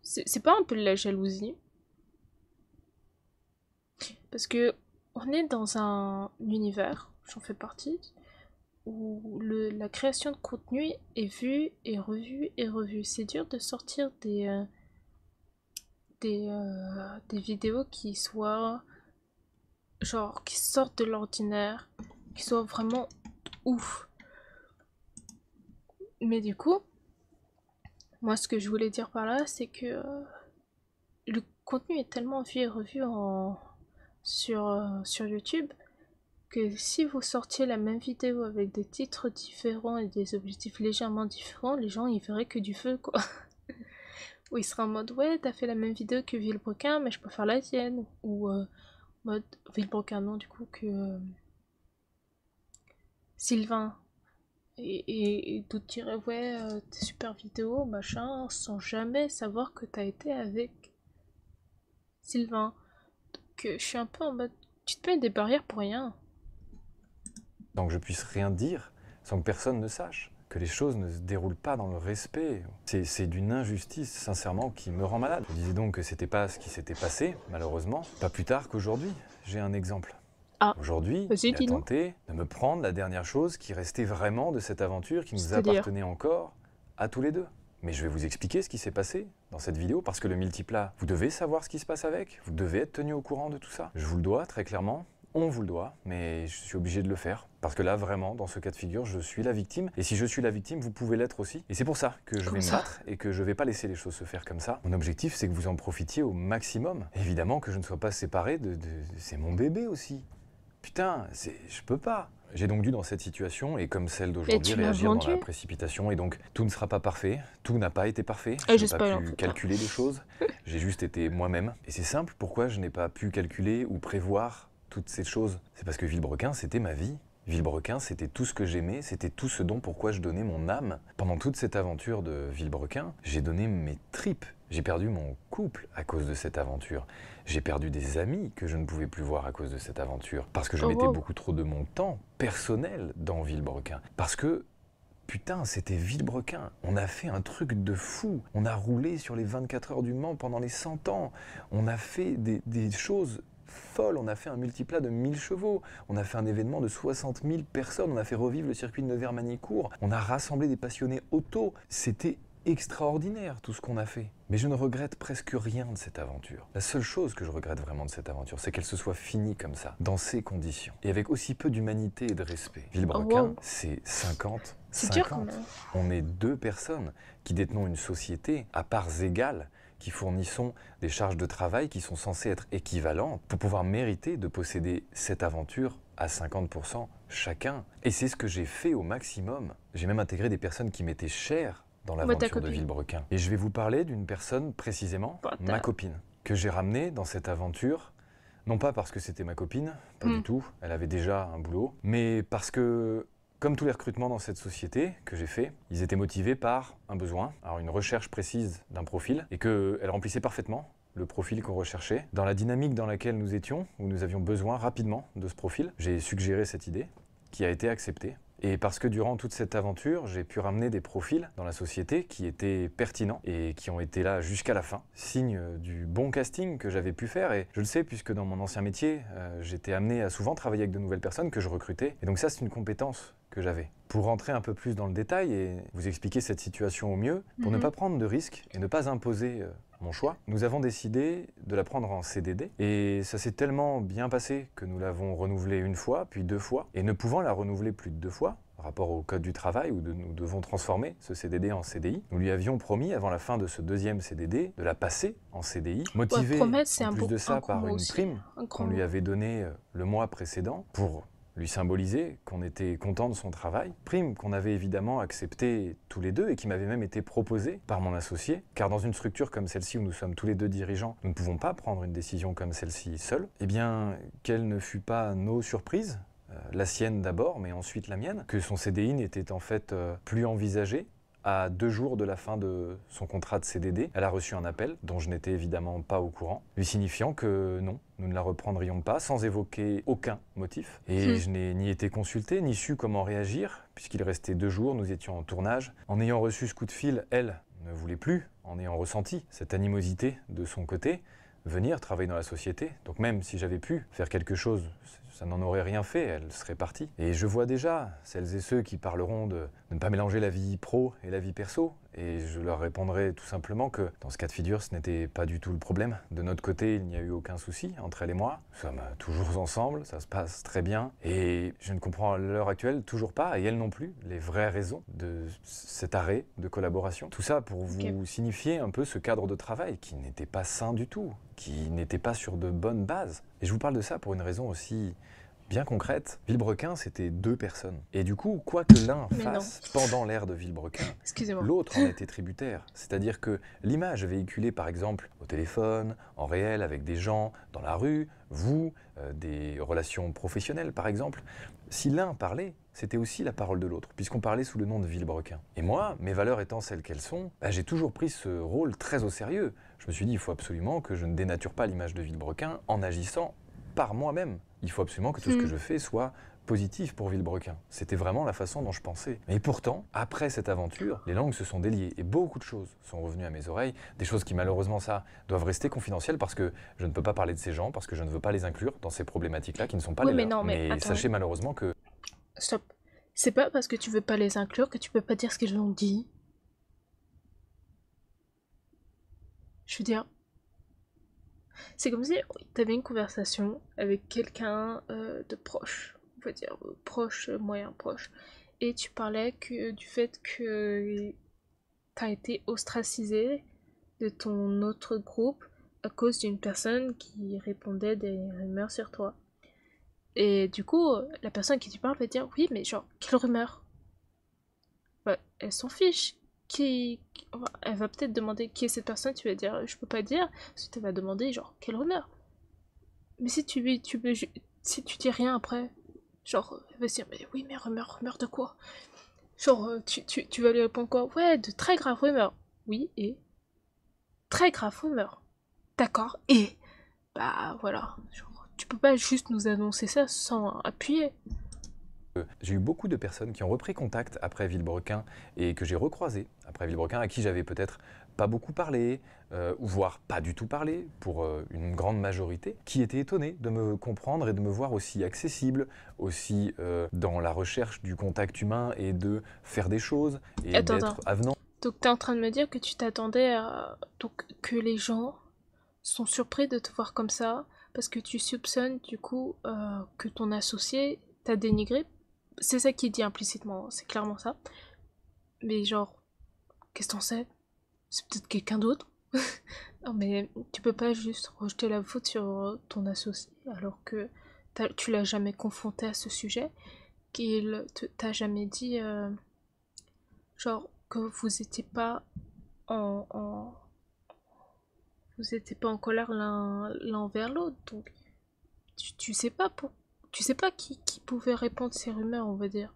C'est pas un peu de la jalousie? Parce que on est dans un univers, j'en fais partie, où la création de contenu est vue et revue et revue. C'est dur de sortir des vidéos qui soient genre qui sortent de l'ordinaire, qui soient vraiment ouf. Mais du coup, moi ce que je voulais dire par là, c'est que le contenu est tellement vu et revu sur YouTube que si vous sortiez la même vidéo avec des titres différents et des objectifs légèrement différents, les gens ils verraient que du feu quoi. Ou ils seraient en mode ouais t'as fait la même vidéo que Villebrequin mais je peux faire la tienne, ou mode Villebrequin non du coup que Sylvain, et d'autres diraient ouais t'es super vidéo machin sans jamais savoir que t'as été avec Sylvain. Donc je suis un peu en mode tu te mets des barrières pour rien. Sans que je puisse rien dire, sans que personne ne sache, que les choses ne se déroulent pas dans le respect. C'est d'une injustice, sincèrement, qui me rend malade. Je disais donc que c'était pas ce qui s'était passé, malheureusement. Pas plus tard qu'aujourd'hui, j'ai un exemple. Ah, Aujourd'hui, vas-y, il a dis-nous. tenté de me prendre la dernière chose qui restait vraiment de cette aventure qui nous C'est-à-dire? appartenait encore à tous les deux. Mais je vais vous expliquer ce qui s'est passé dans cette vidéo, parce que le multiplat, vous devez savoir ce qui se passe avec, vous devez être tenu au courant de tout ça. Je vous le dois, très clairement, on vous le doit, mais je suis obligé de le faire. Parce que là, vraiment, dans ce cas de figure, je suis la victime. Et si je suis la victime, vous pouvez l'être aussi. Et c'est pour ça que je vais me battre et que je vais pas laisser les choses se faire comme ça. Mon objectif, c'est que vous en profitiez au maximum. Évidemment que je ne sois pas séparé de... C'est mon bébé aussi. Putain, je peux pas. J'ai donc dû, dans cette situation, et comme celle d'aujourd'hui, réagir dans la précipitation. Et donc, tout ne sera pas parfait, tout n'a pas été parfait. Je n'ai pas pu calculer les choses, j'ai juste été moi-même. Et c'est simple, pourquoi je n'ai pas pu calculer ou prévoir toutes ces choses? C'est parce que Villebrequin, c'était ma vie. Villebrequin, c'était tout ce que j'aimais, c'était tout ce dont pourquoi je donnais mon âme. Pendant toute cette aventure de Villebrequin, j'ai donné mes tripes. J'ai perdu mon couple à cause de cette aventure. J'ai perdu des amis que je ne pouvais plus voir à cause de cette aventure. Parce que je mettais beaucoup trop de mon temps personnel dans Villebrequin. Parce que, putain, c'était Villebrequin. On a fait un truc de fou. On a roulé sur les 24 heures du Mans pendant les 100 ans. On a fait des choses folle, on a fait un multiplat de 1000 chevaux, on a fait un événement de 60 000 personnes, on a fait revivre le circuit de Nevers-Magny-Cours, on a rassemblé des passionnés auto, c'était extraordinaire tout ce qu'on a fait. Mais je ne regrette presque rien de cette aventure. La seule chose que je regrette vraiment de cette aventure, c'est qu'elle se soit finie comme ça, dans ces conditions, et avec aussi peu d'humanité et de respect. Villebrequin, c'est 50. C'est dur quand même. On est deux personnes qui détenons une société à parts égales, qui fournissons des charges de travail qui sont censées être équivalentes pour pouvoir mériter de posséder cette aventure à 50% chacun. Et c'est ce que j'ai fait au maximum. J'ai même intégré des personnes qui m'étaient chères dans l'aventure de Villebrequin. Et je vais vous parler d'une personne précisément, ma copine, que j'ai ramenée dans cette aventure, non pas parce que c'était ma copine, pas du tout, elle avait déjà un boulot, mais parce que, comme tous les recrutements dans cette société que j'ai fait, ils étaient motivés par un besoin, alors une recherche précise d'un profil, et qu'elle remplissait parfaitement le profil qu'on recherchait. Dans la dynamique dans laquelle nous étions, où nous avions besoin rapidement de ce profil, j'ai suggéré cette idée, qui a été acceptée. Et parce que durant toute cette aventure, j'ai pu ramener des profils dans la société qui étaient pertinents et qui ont été là jusqu'à la fin. Signe du bon casting que j'avais pu faire. Et je le sais puisque dans mon ancien métier, j'étais amené à souvent travailler avec de nouvelles personnes que je recrutais. Et donc ça, c'est une compétence que j'avais. Pour rentrer un peu plus dans le détail et vous expliquer cette situation au mieux, pour ne pas prendre de risques et ne pas imposer mon choix, nous avons décidé de la prendre en CDD et ça s'est tellement bien passé que nous l'avons renouvelée une fois, puis 2 fois, et ne pouvant la renouveler plus de 2 fois, par rapport au code du travail où nous devons transformer ce CDD en CDI, nous lui avions promis avant la fin de ce 2e CDD de la passer en CDI, motivé en plus de ça par une prime qu'on lui avait donnée le mois précédent pour lui symboliser qu'on était content de son travail. Prime qu'on avait évidemment acceptée tous les deux et qui m'avait même été proposée par mon associé, car dans une structure comme celle-ci où nous sommes tous les deux dirigeants, nous ne pouvons pas prendre une décision comme celle-ci seuls. Eh bien, quelle ne fut pas nos surprises, la sienne d'abord, mais ensuite la mienne, que son CDI n'était en fait plus envisagé. À 2 jours de la fin de son contrat de CDD, elle a reçu un appel, dont je n'étais évidemment pas au courant, lui signifiant que non, nous ne la reprendrions pas, sans évoquer aucun motif. Et je n'ai ni été consulté, ni su comment réagir, puisqu'il restait 2 jours, nous étions en tournage. En ayant reçu ce coup de fil, elle ne voulait plus, en ayant ressenti cette animosité de son côté, venir travailler dans la société. Donc même si j'avais pu faire quelque chose, ça n'en aurait rien fait, elle serait partie. Et je vois déjà celles et ceux qui parleront de ne pas mélanger la vie pro et la vie perso. Et je leur répondrai tout simplement que dans ce cas de figure, ce n'était pas du tout le problème. De notre côté, il n'y a eu aucun souci entre elle et moi. Nous sommes toujours ensemble, ça se passe très bien. Et je ne comprends à l'heure actuelle toujours pas, et elle non plus, les vraies raisons de cet arrêt de collaboration. Tout ça pour vous signifier un peu ce cadre de travail qui n'était pas sain du tout, qui n'était pas sur de bonnes bases. Et je vous parle de ça pour une raison aussi bien concrète. Villebrequin, c'était 2 personnes. Et du coup, quoi que l'un fasse pendant l'ère de Villebrequin, l'autre en était tributaire. C'est-à-dire que l'image véhiculée, par exemple, au téléphone, en réel, avec des gens, dans la rue, vous, des relations professionnelles, par exemple, si l'un parlait, c'était aussi la parole de l'autre, puisqu'on parlait sous le nom de Villebrequin. Et moi, mes valeurs étant celles qu'elles sont, j'ai toujours pris ce rôle très au sérieux. Je me suis dit, il faut absolument que je ne dénature pas l'image de Villebrequin en agissant par moi-même. Il faut absolument que tout ce que je fais soit positif pour Villebrequin. C'était vraiment la façon dont je pensais. Et pourtant, après cette aventure, les langues se sont déliées et beaucoup de choses sont revenues à mes oreilles, des choses qui malheureusement doivent rester confidentielles parce que je ne peux pas parler de ces gens, parce que je ne veux pas les inclure dans ces problématiques-là qui ne sont pas les leurs. Non, mais sachez malheureusement que... Stop. C'est pas parce que tu veux pas les inclure que tu peux pas dire ce qu'ils ont dit. Je veux dire... C'est comme si tu avais une conversation avec quelqu'un de proche. On va dire proche, moyen proche, et tu parlais du fait que tu as été ostracisé de ton autre groupe à cause d'une personne qui répondait des rumeurs sur toi. Et du coup, la personne qui tu parles va dire oui, mais genre, quelle rumeur? Bah, elle s'en fiche. Elle va peut-être demander qui est cette personne, tu vas dire je peux pas dire, ensuite elle va demander genre quelle rumeur. Mais si tu dis rien après, genre, elle va se dire, mais oui, mais rumeur de quoi? Genre, tu vas lui répondre quoi? Ouais, de très graves rumeurs. Oui, et? Très graves rumeurs. D'accord, et? Bah, voilà. Genre, tu peux pas juste nous annoncer ça sans appuyer. J'ai eu beaucoup de personnes qui ont repris contact après Villebrequin et que j'ai recroisé après Villebrequin, à qui j'avais peut-être pas beaucoup parlé, ou voire pas du tout parlé, pour une grande majorité, qui étaient étonnés de me comprendre et de me voir aussi accessible, aussi dans la recherche du contact humain et de faire des choses et d'être avenant. Donc t'es en train de me dire que tu t'attendais à... Donc que les gens sont surpris de te voir comme ça, parce que tu soupçonnes du coup que ton associé t'a dénigré. C'est ça qu'il dit implicitement, c'est clairement ça. Mais genre, qu'est-ce que t'en sais? C'est peut-être quelqu'un d'autre. Non mais tu peux pas juste rejeter la faute sur ton associé alors que tu l'as jamais confronté à ce sujet, qu'il t'a jamais dit genre que vous étiez pas vous étiez pas en colère l'un envers l'autre. Donc tu sais pas qui pouvait répondre ces rumeurs, on va dire.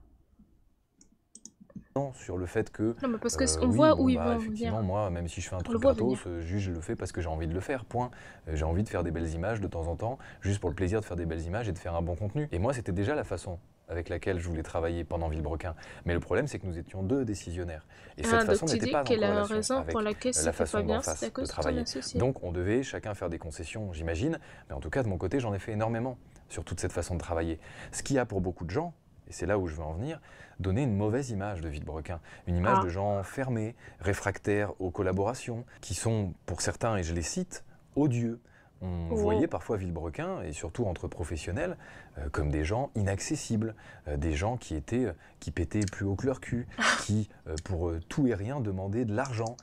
Sur le fait que non, mais parce que on voit où ils vont effectivement, moi, même si je fais un truc gratos, juste je le fais parce que j'ai envie de le faire, point. J'ai envie de faire des belles images de temps en temps, juste pour le plaisir de faire des belles images et de faire un bon contenu. Et moi, c'était déjà la façon avec laquelle je voulais travailler pendant Villebrequin. Mais le problème, c'est que nous étions deux décisionnaires. Et cette façon n'était pas en corrélation avec la façon d'en face de travailler. Donc, on devait chacun faire des concessions, j'imagine. Mais en tout cas, de mon côté, j'en ai fait énormément sur toute cette façon de travailler. Ce qui a pour beaucoup de gens, et c'est là où je veux en venir, donner une mauvaise image de Villebrequin. Une image de gens fermés, réfractaires aux collaborations, qui sont, pour certains, et je les cite, odieux. On voyait parfois Villebrequin, et surtout entre professionnels, comme des gens inaccessibles, des gens qui pétaient plus haut que leur cul, qui, pour tout et rien, demandaient de l'argent,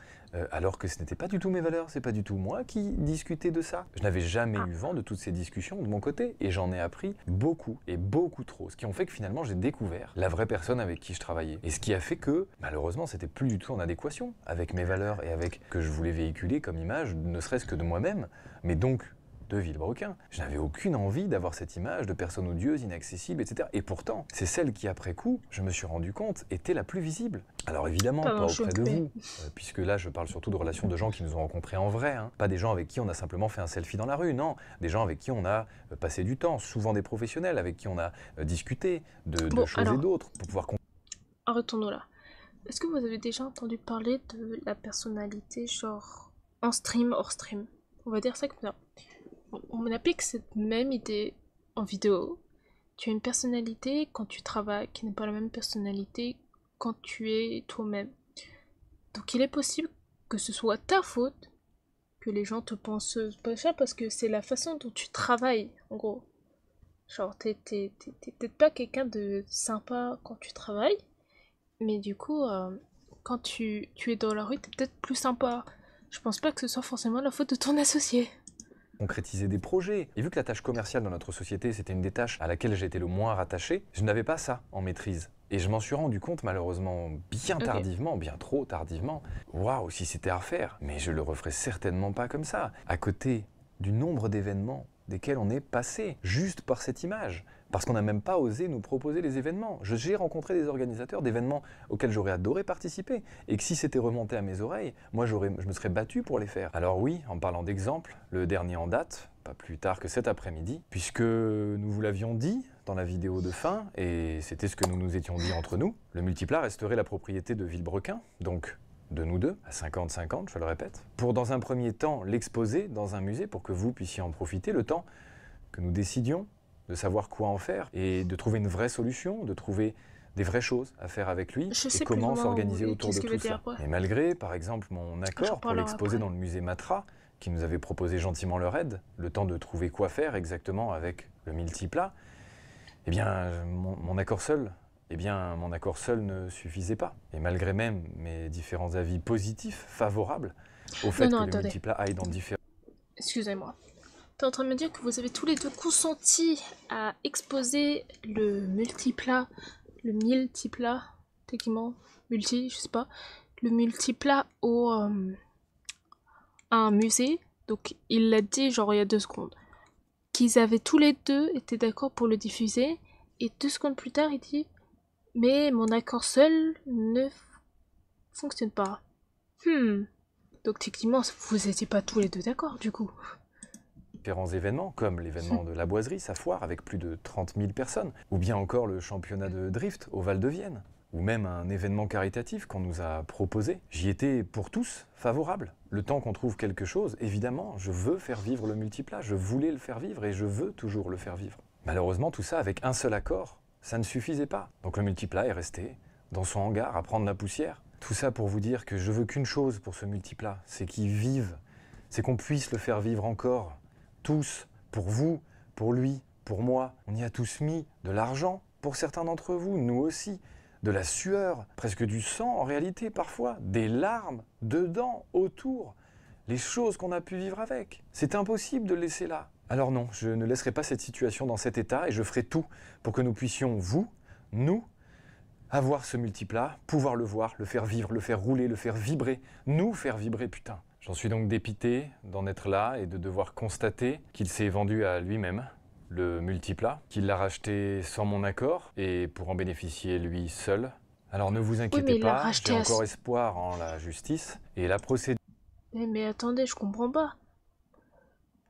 alors que ce n'était pas du tout mes valeurs, c'est pas du tout moi qui discutais de ça. Je n'avais jamais eu vent de toutes ces discussions de mon côté, et j'en ai appris beaucoup, et beaucoup trop, ce qui ont fait que finalement j'ai découvert la vraie personne avec qui je travaillais. Et ce qui a fait que, malheureusement, c'était plus du tout en adéquation avec mes valeurs et avec ce que je voulais véhiculer comme image, ne serait-ce que de moi-même, mais donc de Villebrequin. Je n'avais aucune envie d'avoir cette image de personne odieuse, inaccessible, etc. Et pourtant, c'est celle qui, après coup, je me suis rendu compte, était la plus visible. Alors évidemment, pas auprès de vous, puisque là, je parle surtout de relations de gens qui nous ont rencontrés en vrai, hein. Pas des gens avec qui on a simplement fait un selfie dans la rue, non. Des gens avec qui on a passé du temps, souvent des professionnels, avec qui on a discuté de choses et d'autres, pour pouvoir... Retournons là. Est-ce que vous avez déjà entendu parler de la personnalité, genre, en stream, hors stream? On va dire ça comme ça. On applique cette même idée en vidéo. Tu as une personnalité quand tu travailles qui n'est pas la même personnalité quand tu es toi-même. Donc il est possible que ce soit ta faute, que les gens te pensent pas cher parce que c'est la façon dont tu travailles, en gros. Genre t'es peut-être pas quelqu'un de sympa quand tu travailles, mais du coup, quand tu es dans la rue, t'es peut-être plus sympa. Je pense pas que ce soit forcément la faute de ton associé. Concrétiser des projets. Et vu que la tâche commerciale dans notre société, c'était une des tâches à laquelle j'étais le moins rattaché, je n'avais pas ça en maîtrise. Et je m'en suis rendu compte malheureusement bien tardivement, bien trop tardivement. Waouh, si c'était à refaire, mais je le referais certainement pas comme ça. À côté du nombre d'événements desquels on est passé, juste par cette image, parce qu'on n'a même pas osé nous proposer les événements. J'ai rencontré des organisateurs d'événements auxquels j'aurais adoré participer, et que si c'était remonté à mes oreilles, moi je me serais battu pour les faire. Alors oui, en parlant d'exemple, le dernier en date, pas plus tard que cet après-midi, puisque nous vous l'avions dit dans la vidéo de fin, et c'était ce que nous nous étions dit entre nous, le multiplat resterait la propriété de Villebrequin, donc de nous deux, à 50-50, je le répète, pour dans un premier temps l'exposer dans un musée pour que vous puissiez en profiter, le temps que nous décidions de savoir quoi en faire et de trouver une vraie solution, de trouver des vraies choses à faire avec lui et comment s'organiser autour de tout ça. Et malgré, par exemple, mon accord pour l'exposer dans le musée Matra, qui nous avait proposé gentiment leur aide, le temps de trouver quoi faire exactement avec le multiplat, eh bien, mon accord seul ne suffisait pas. Et malgré même mes différents avis positifs, favorables, au fait que le multiplat aille dans différents... Excusez-moi. T'es en train de me dire que vous avez tous les deux consenti à exposer le multiplat, techniquement, je sais pas, le multiplat à un musée, donc il l'a dit genre il y a 2 secondes, qu'ils avaient tous les deux été d'accord pour le diffuser, et 2 secondes plus tard il dit mais mon accord seul ne fonctionne pas. Donc techniquement vous étiez pas tous les deux d'accord du coup. Différents événements, comme l'événement de la Boiserie, sa foire, avec plus de 30 000 personnes, ou bien encore le championnat de drift au Val de Vienne, ou même un événement caritatif qu'on nous a proposé. J'y étais pour tous favorable. Le temps qu'on trouve quelque chose, évidemment, je veux faire vivre le multiplat, je voulais le faire vivre et je veux toujours le faire vivre. Malheureusement, tout ça avec un seul accord, ça ne suffisait pas. Donc le multiplat est resté dans son hangar à prendre la poussière. Tout ça pour vous dire que je veux qu'une chose pour ce multiplat, c'est qu'il vive, c'est qu'on puisse le faire vivre encore. Tous, pour vous, pour lui, pour moi, on y a tous mis de l'argent, pour certains d'entre vous, nous aussi, de la sueur, presque du sang en réalité parfois, des larmes, dedans, autour, les choses qu'on a pu vivre avec. C'est impossible de le laisser là. Alors non, je ne laisserai pas cette situation dans cet état et je ferai tout pour que nous puissions, vous, nous, avoir ce multiplat, pouvoir le voir, le faire vivre, le faire rouler, le faire vibrer, nous faire vibrer, putain. J'en suis donc dépité d'en être là et de devoir constater qu'il s'est vendu à lui-même, le multiplat, qu'il l'a racheté sans mon accord et pour en bénéficier lui seul. Alors ne vous inquiétez pas, j'ai encore espoir en la justice et la procédure... Mais attendez, je comprends pas.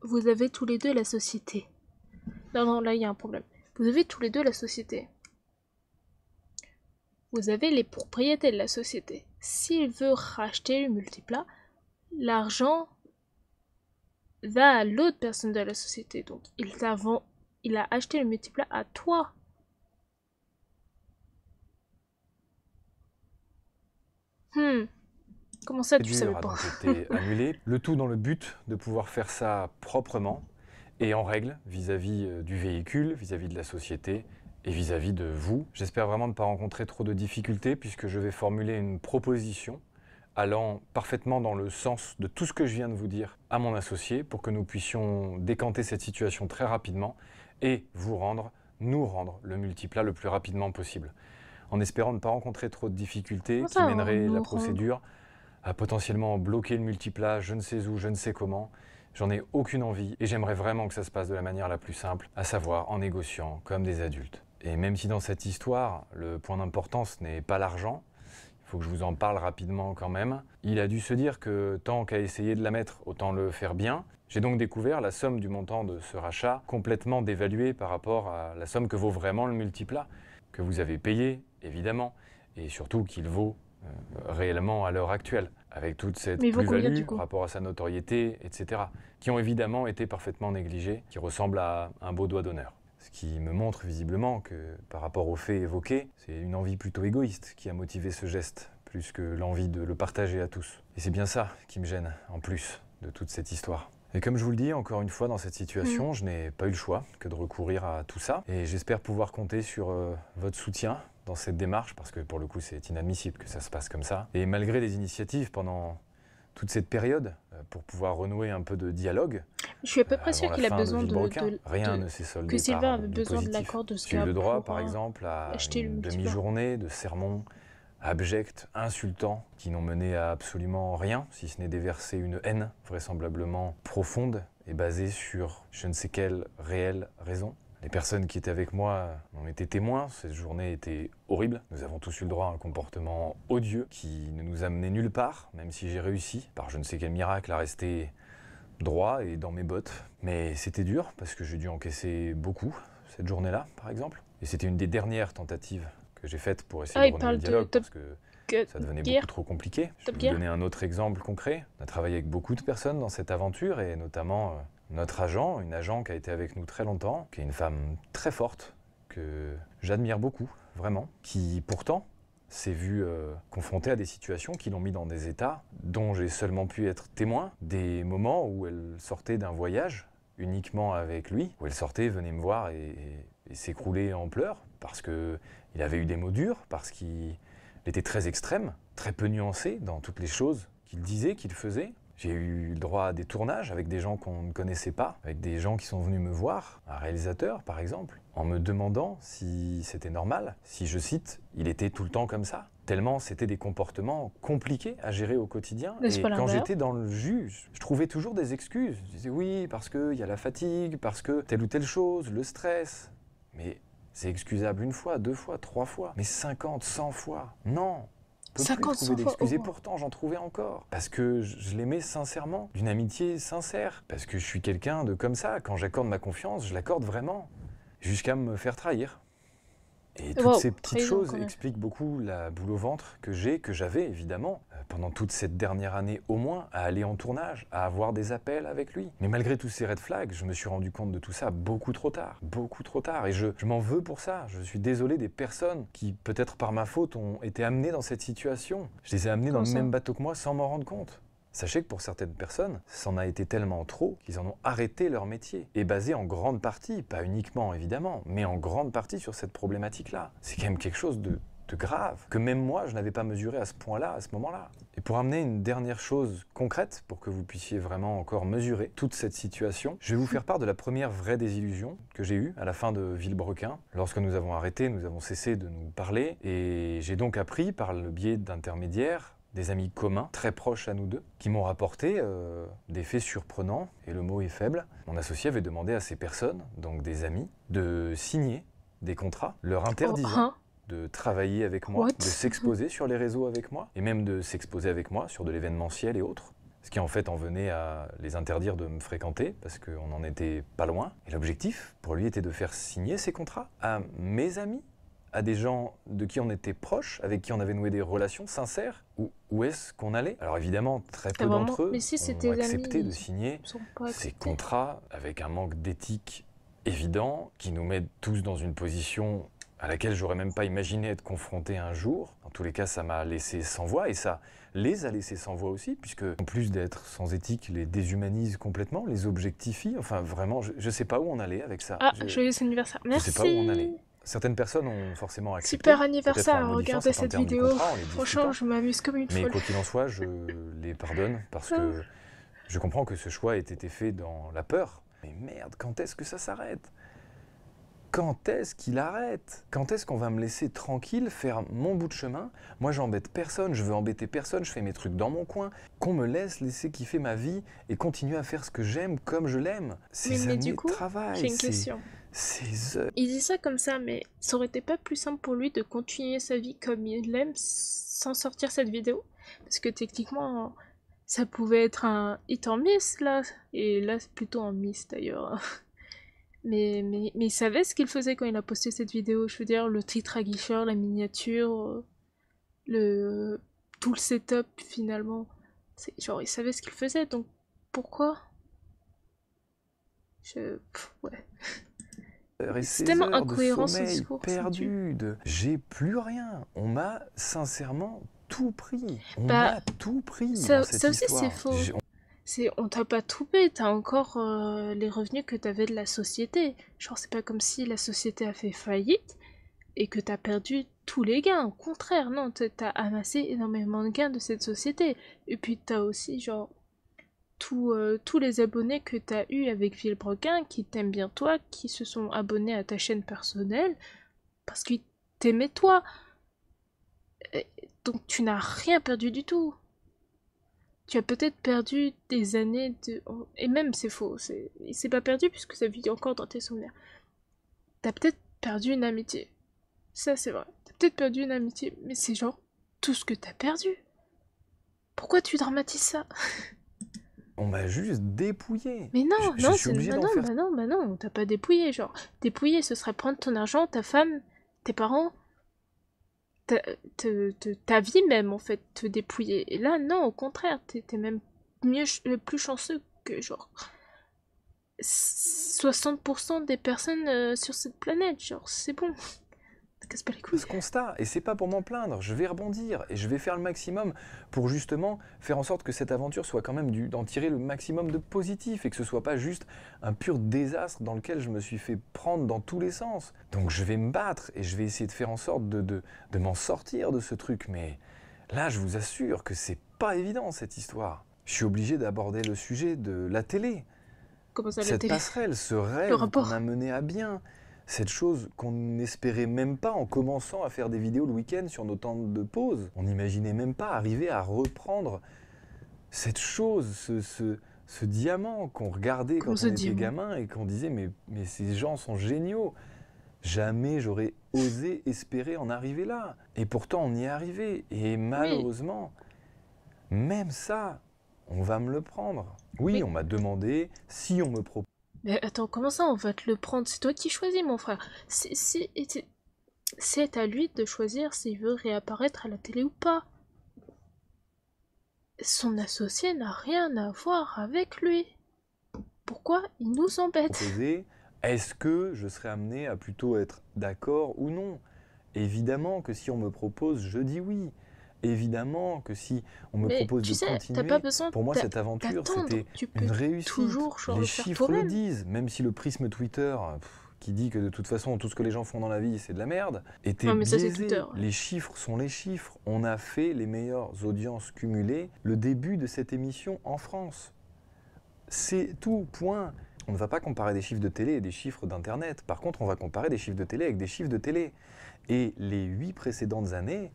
Vous avez tous les deux la société. Non, là il y a un problème. Vous avez tous les deux la société. Vous avez les propriétés de la société. S'il veut racheter le multiplat, l'argent va à l'autre personne de la société. Donc, il a acheté le multiplat à toi. Comment ça, tu savais pas? été annulé, le tout dans le but de pouvoir faire ça proprement et en règle vis-à-vis du véhicule, vis-à-vis de la société et vis-à-vis de vous. J'espère vraiment ne pas rencontrer trop de difficultés puisque je vais formuler une proposition allant parfaitement dans le sens de tout ce que je viens de vous dire à mon associé pour que nous puissions décanter cette situation très rapidement et nous rendre le multiplat le plus rapidement possible. En espérant ne pas rencontrer trop de difficultés qui mèneraient la procédure à potentiellement bloquer le multiplat, je ne sais où, je ne sais comment. J'en ai aucune envie et j'aimerais vraiment que ça se passe de la manière la plus simple, à savoir en négociant comme des adultes. Et même si dans cette histoire, le point d'importance n'est pas l'argent, il faut que je vous en parle rapidement quand même. Il a dû se dire que tant qu'à essayer de la mettre, autant le faire bien. J'ai donc découvert la somme du montant de ce rachat complètement dévaluée par rapport à la somme que vaut vraiment le multiplat, que vous avez payé, évidemment, et surtout qu'il vaut réellement à l'heure actuelle, avec toute cette plus-value par rapport à sa notoriété, etc., qui ont évidemment été parfaitement négligés, qui ressemblent à un beau doigt d'honneur. Ce qui me montre visiblement que, par rapport aux faits évoqués, c'est une envie plutôt égoïste qui a motivé ce geste, plus que l'envie de le partager à tous. Et c'est bien ça qui me gêne, en plus de toute cette histoire. Et comme je vous le dis, encore une fois, dans cette situation, je n'ai pas eu le choix que de recourir à tout ça. Et j'espère pouvoir compter sur votre soutien dans cette démarche, parce que pour le coup, c'est inadmissible que ça se passe comme ça. Et malgré des initiatives pendant toute cette période, pour pouvoir renouer un peu de dialogue, je suis à peu près sûr qu'il a besoin rien ne s'est soldé que Sylvain avait besoin de l'accord de ce J'ai eu le droit, par exemple, à une demi-journée de sermons abjects, insultants, qui n'ont mené à absolument rien, si ce n'est déverser une haine vraisemblablement profonde et basée sur je ne sais quelle réelle raison. Les personnes qui étaient avec moi en étaient témoins. Cette journée était horrible. Nous avons tous eu le droit à un comportement odieux qui ne nous amenait nulle part, même si j'ai réussi, par je ne sais quel miracle, à rester droit et dans mes bottes. Mais c'était dur parce que j'ai dû encaisser beaucoup cette journée-là, par exemple. Et c'était une des dernières tentatives que j'ai faites pour essayer de renouer le dialogue parce que ça devenait beaucoup trop compliqué. Je vais vous donner un autre exemple concret. On a travaillé avec beaucoup de personnes dans cette aventure et notamment notre agent, une agent qui a été avec nous très longtemps, qui est une femme très forte, que j'admire beaucoup, vraiment, qui pourtant s'est vue confrontée à des situations qui l'ont mis dans des états dont j'ai seulement pu être témoin, des moments où elle sortait d'un voyage uniquement avec lui, où elle sortait, venait me voir et s'écroulait en pleurs parce qu'il avait eu des mots durs, parce qu'il était très extrême, très peu nuancé dans toutes les choses qu'il disait, qu'il faisait. J'ai eu le droit à des tournages avec des gens qu'on ne connaissait pas, avec des gens qui sont venus me voir, un réalisateur par exemple, en me demandant si c'était normal, si je cite, il était tout le temps comme ça. Tellement c'était des comportements compliqués à gérer au quotidien. Et quand j'étais dans le jus, je trouvais toujours des excuses. Je disais oui, parce qu'il y a la fatigue, parce que telle ou telle chose, le stress. Mais c'est excusable une fois, 2 fois, 3 fois, mais 50, 100 fois. Non, je ne peux plus trouver d'excuses. Et pourtant, j'en trouvais encore. Parce que je l'aimais sincèrement, d'une amitié sincère. Parce que je suis quelqu'un de comme ça. Quand j'accorde ma confiance, je l'accorde vraiment. Jusqu'à me faire trahir. Et toutes ces petites choses expliquent beaucoup la boule au ventre que j'avais évidemment, pendant toute cette dernière année au moins, à aller en tournage, à avoir des appels avec lui. Mais malgré tous ces red flags, je me suis rendu compte de tout ça beaucoup trop tard. Beaucoup trop tard. Et je m'en veux pour ça. Je suis désolé des personnes qui, peut-être par ma faute, ont été amenées dans cette situation. Je les ai amenées dans le même bateau que moi sans m'en rendre compte. Sachez que pour certaines personnes, ça en a été tellement trop qu'ils en ont arrêté leur métier. Et basé en grande partie, pas uniquement évidemment, mais en grande partie sur cette problématique-là. C'est quand même quelque chose de grave, que même moi, je n'avais pas mesuré à ce point-là, à ce moment-là. Et pour amener une dernière chose concrète, pour que vous puissiez vraiment encore mesurer toute cette situation, je vais vous faire part de la première vraie désillusion que j'ai eue à la fin de Villebrequin. Lorsque nous avons arrêté, nous avons cessé de nous parler, et j'ai donc appris par le biais d'intermédiaires, des amis communs, très proches à nous deux, qui m'ont rapporté des faits surprenants, et le mot est faible. Mon associé avait demandé à ces personnes, donc des amis, de signer des contrats, leur interdisant de travailler avec moi, de s'exposer sur les réseaux avec moi, et même de s'exposer avec moi sur de l'événementiel et autres. Ce qui en fait en venait à les interdire de me fréquenter, parce qu'on n'en était pas loin. Et l'objectif, pour lui, était de faire signer ces contrats à mes amis, à des gens de qui on était proches, avec qui on avait noué des relations sincères. Où est-ce qu'on allait? Alors évidemment, très peu d'entre eux ont accepté de signer ces contrats avec un manque d'éthique évident, qui nous met tous dans une position à laquelle j'aurais même pas imaginé être confronté un jour. Dans tous les cas, ça m'a laissé sans voix, et ça les a laissés sans voix aussi, puisque en plus d'être sans éthique, les déshumanise complètement, les objectifie. Enfin vraiment, je sais pas où on allait avec ça. Ah, joyeux anniversaire, merci. Je sais pas où on allait. Certaines personnes ont forcément accepté. Super anniversaire à regarder cette vidéo. Franchement, je m'amuse comme une folle. Mais quoi qu'il en soit, je les pardonne parce que je comprends que ce choix ait été fait dans la peur. Mais merde, quand est-ce que ça s'arrête? Quand est-ce qu'il arrête? Quand est-ce qu'on va me laisser tranquille faire mon bout de chemin? Moi, j'embête personne, je veux embêter personne, je fais mes trucs dans mon coin. Qu'on me laisser kiffer ma vie et continuer à faire ce que j'aime comme je l'aime. Ces années de travail, j'ai une question. Il dit ça comme ça, mais ça aurait été pas plus simple pour lui de continuer sa vie comme il l'aime sans sortir cette vidéo? Parce que techniquement, ça pouvait être un hit en miss là, et là c'est plutôt un miss d'ailleurs. Mais il savait ce qu'il faisait quand il a posté cette vidéo. Je veux dire, le titre aguicheur, la miniature, tout le setup finalement. Genre, il savait ce qu'il faisait, donc pourquoi? Ouais. C'est tellement incohérent ce discours. J'ai plus rien. On m'a sincèrement tout pris. On m'a tout pris. Ça aussi c'est faux. On t'a pas tout payé, t'as encore les revenus que t'avais de la société. Genre c'est pas comme si la société a fait faillite et que t'as perdu tous les gains. Au contraire, non, t'as amassé énormément de gains de cette société. Et puis t'as aussi genre tous les abonnés que t'as eu avec Villebrequin, qui t'aiment bien toi, qui se sont abonnés à ta chaîne personnelle, parce qu'ils t'aimaient toi. Donc tu n'as rien perdu du tout. Tu as peut-être perdu des années de... Et même c'est faux, il s'est pas perdu puisque ça vit encore dans tes souvenirs. t'as peut-être perdu une amitié. Ça, c'est vrai. T'as peut-être perdu une amitié, mais c'est genre tout ce que t'as perdu. Pourquoi tu dramatises ça? On m'a juste dépouillé. Mais non, Je non, suis obligé d'en faire... bah non, on t'a pas dépouillé, genre. Dépouiller, ce serait prendre ton argent, ta femme, tes parents, ta vie même, en fait, te dépouiller. Et là, non, au contraire, t'es même plus chanceux que, genre, 60% des personnes sur cette planète, genre, c'est bon. Te casse pas les couilles. Ce constat, et c'est pas pour m'en plaindre, je vais rebondir et je vais faire le maximum pour justement faire en sorte que cette aventure soit quand même d'en tirer le maximum de positif et que ce soit pas juste un pur désastre dans lequel je me suis fait prendre dans tous les sens. Donc je vais me battre et je vais essayer de faire en sorte de m'en sortir de ce truc, mais là je vous assure que c'est pas évident cette histoire. Je suis obligé d'aborder le sujet de la télé. Comment ça, la Cette télé? passerelle, ce rêve qu'on a mené à bien. Cette chose qu'on n'espérait même pas en commençant à faire des vidéos le week-end sur nos temps de pause. On n'imaginait même pas arriver à reprendre cette chose, ce diamant qu'on regardait quand on était gamin et qu'on disait mais ces gens sont géniaux. Jamais j'aurais osé espérer en arriver là. Et pourtant on y est arrivé. Et malheureusement, même ça, on va me le prendre. Oui, on m'a demandé si on me propose. Mais attends, comment ça on va te le prendre? C'est toi qui choisis, mon frère. C'est à lui de choisir s'il veut réapparaître à la télé ou pas. Son associé n'a rien à voir avec lui. Pourquoi il nous embête? Est-ce que je serais amené à plutôt être d'accord ou non? Évidemment que si on me propose, je dis oui. Évidemment que si on me propose de continuer, pas besoin pour moi cette aventure c'était une réussite. Les chiffres le disent, même si le prisme Twitter qui dit que de toute façon tout ce que les gens font dans la vie c'est de la merde, était biaisé. Les chiffres sont les chiffres. On a fait les meilleures audiences cumulées le début de cette émission en France. C'est tout, point. On ne va pas comparer des chiffres de télé et des chiffres d'internet. Par contre, on va comparer des chiffres de télé avec des chiffres de télé. Et les 8 précédentes années,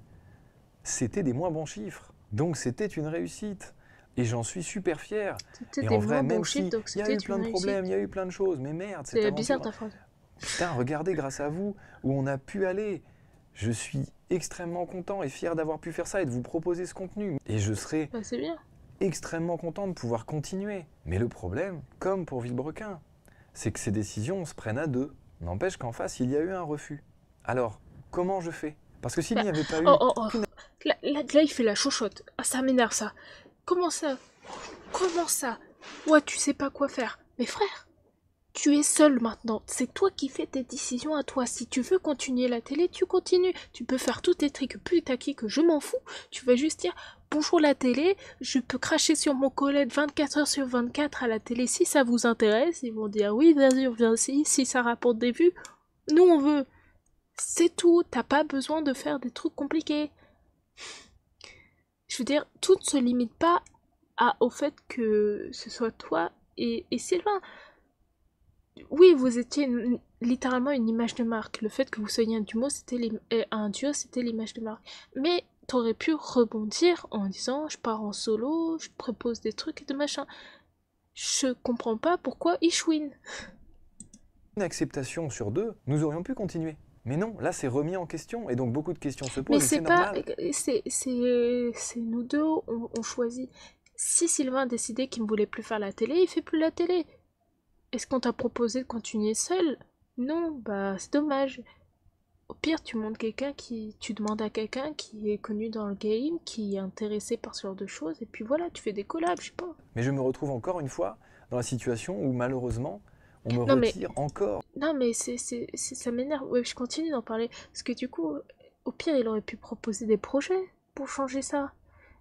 c'était des moins bons chiffres. Donc c'était une réussite. Et j'en suis super fier. Et en vrai, même si il y a eu plein de problèmes, il y a eu plein de choses, mais merde, c'est bizarre ta phrase. Putain, regardez grâce à vous où on a pu aller. Je suis extrêmement content et fier d'avoir pu faire ça et de vous proposer ce contenu. Et je serai extrêmement content de pouvoir continuer. Mais le problème, comme pour Villebrequin, c'est que ces décisions se prennent à deux. N'empêche qu'en face, il y a eu un refus. Alors, comment je fais? Parce que s'il n'y avait pas eu... Là, il fait la chochotte. Ah, ça m'énerve, ça. Comment ça? Comment ça? Ouais, tu sais pas quoi faire. Mais frère, tu es seul maintenant. C'est toi qui fais tes décisions à toi. Si tu veux continuer la télé, tu continues. Tu peux faire tous tes trucs plus taquis que je m'en fous. Tu vas juste dire bonjour la télé. Je peux cracher sur mon collègue 24 heures sur 24 à la télé si ça vous intéresse. Ils vont dire oui, vas-y, on vient ici. Si ça rapporte des vues, nous on veut. C'est tout. T'as pas besoin de faire des trucs compliqués. Je veux dire, tout ne se limite pas au fait que ce soit toi et Sylvain. Oui, vous étiez littéralement une image de marque. Le fait que vous soyez un duo, c'était l'image de marque. Mais t'aurais pu rebondir en disant je pars en solo, je propose des trucs et de machin. Je comprends pas pourquoi ils chouinent. Une acceptation sur deux, nous aurions pu continuer. Mais non, là c'est remis en question et donc beaucoup de questions se posent. Mais c'est pas, c'est nous deux, on choisit. Si Sylvain a décidé qu'il ne voulait plus faire la télé, il fait plus la télé. Est-ce qu'on t'a proposé de continuer seul? Non, bah c'est dommage. Au pire, tu demandes à quelqu'un qui est connu dans le game, qui est intéressé par ce genre de choses, et puis voilà, tu fais des collabs, je sais pas. Mais je me retrouve encore une fois dans la situation où malheureusement, on me retire encore. Non mais ça m'énerve. Ouais, je continue d'en parler. Parce que du coup, au pire, il aurait pu proposer des projets pour changer ça.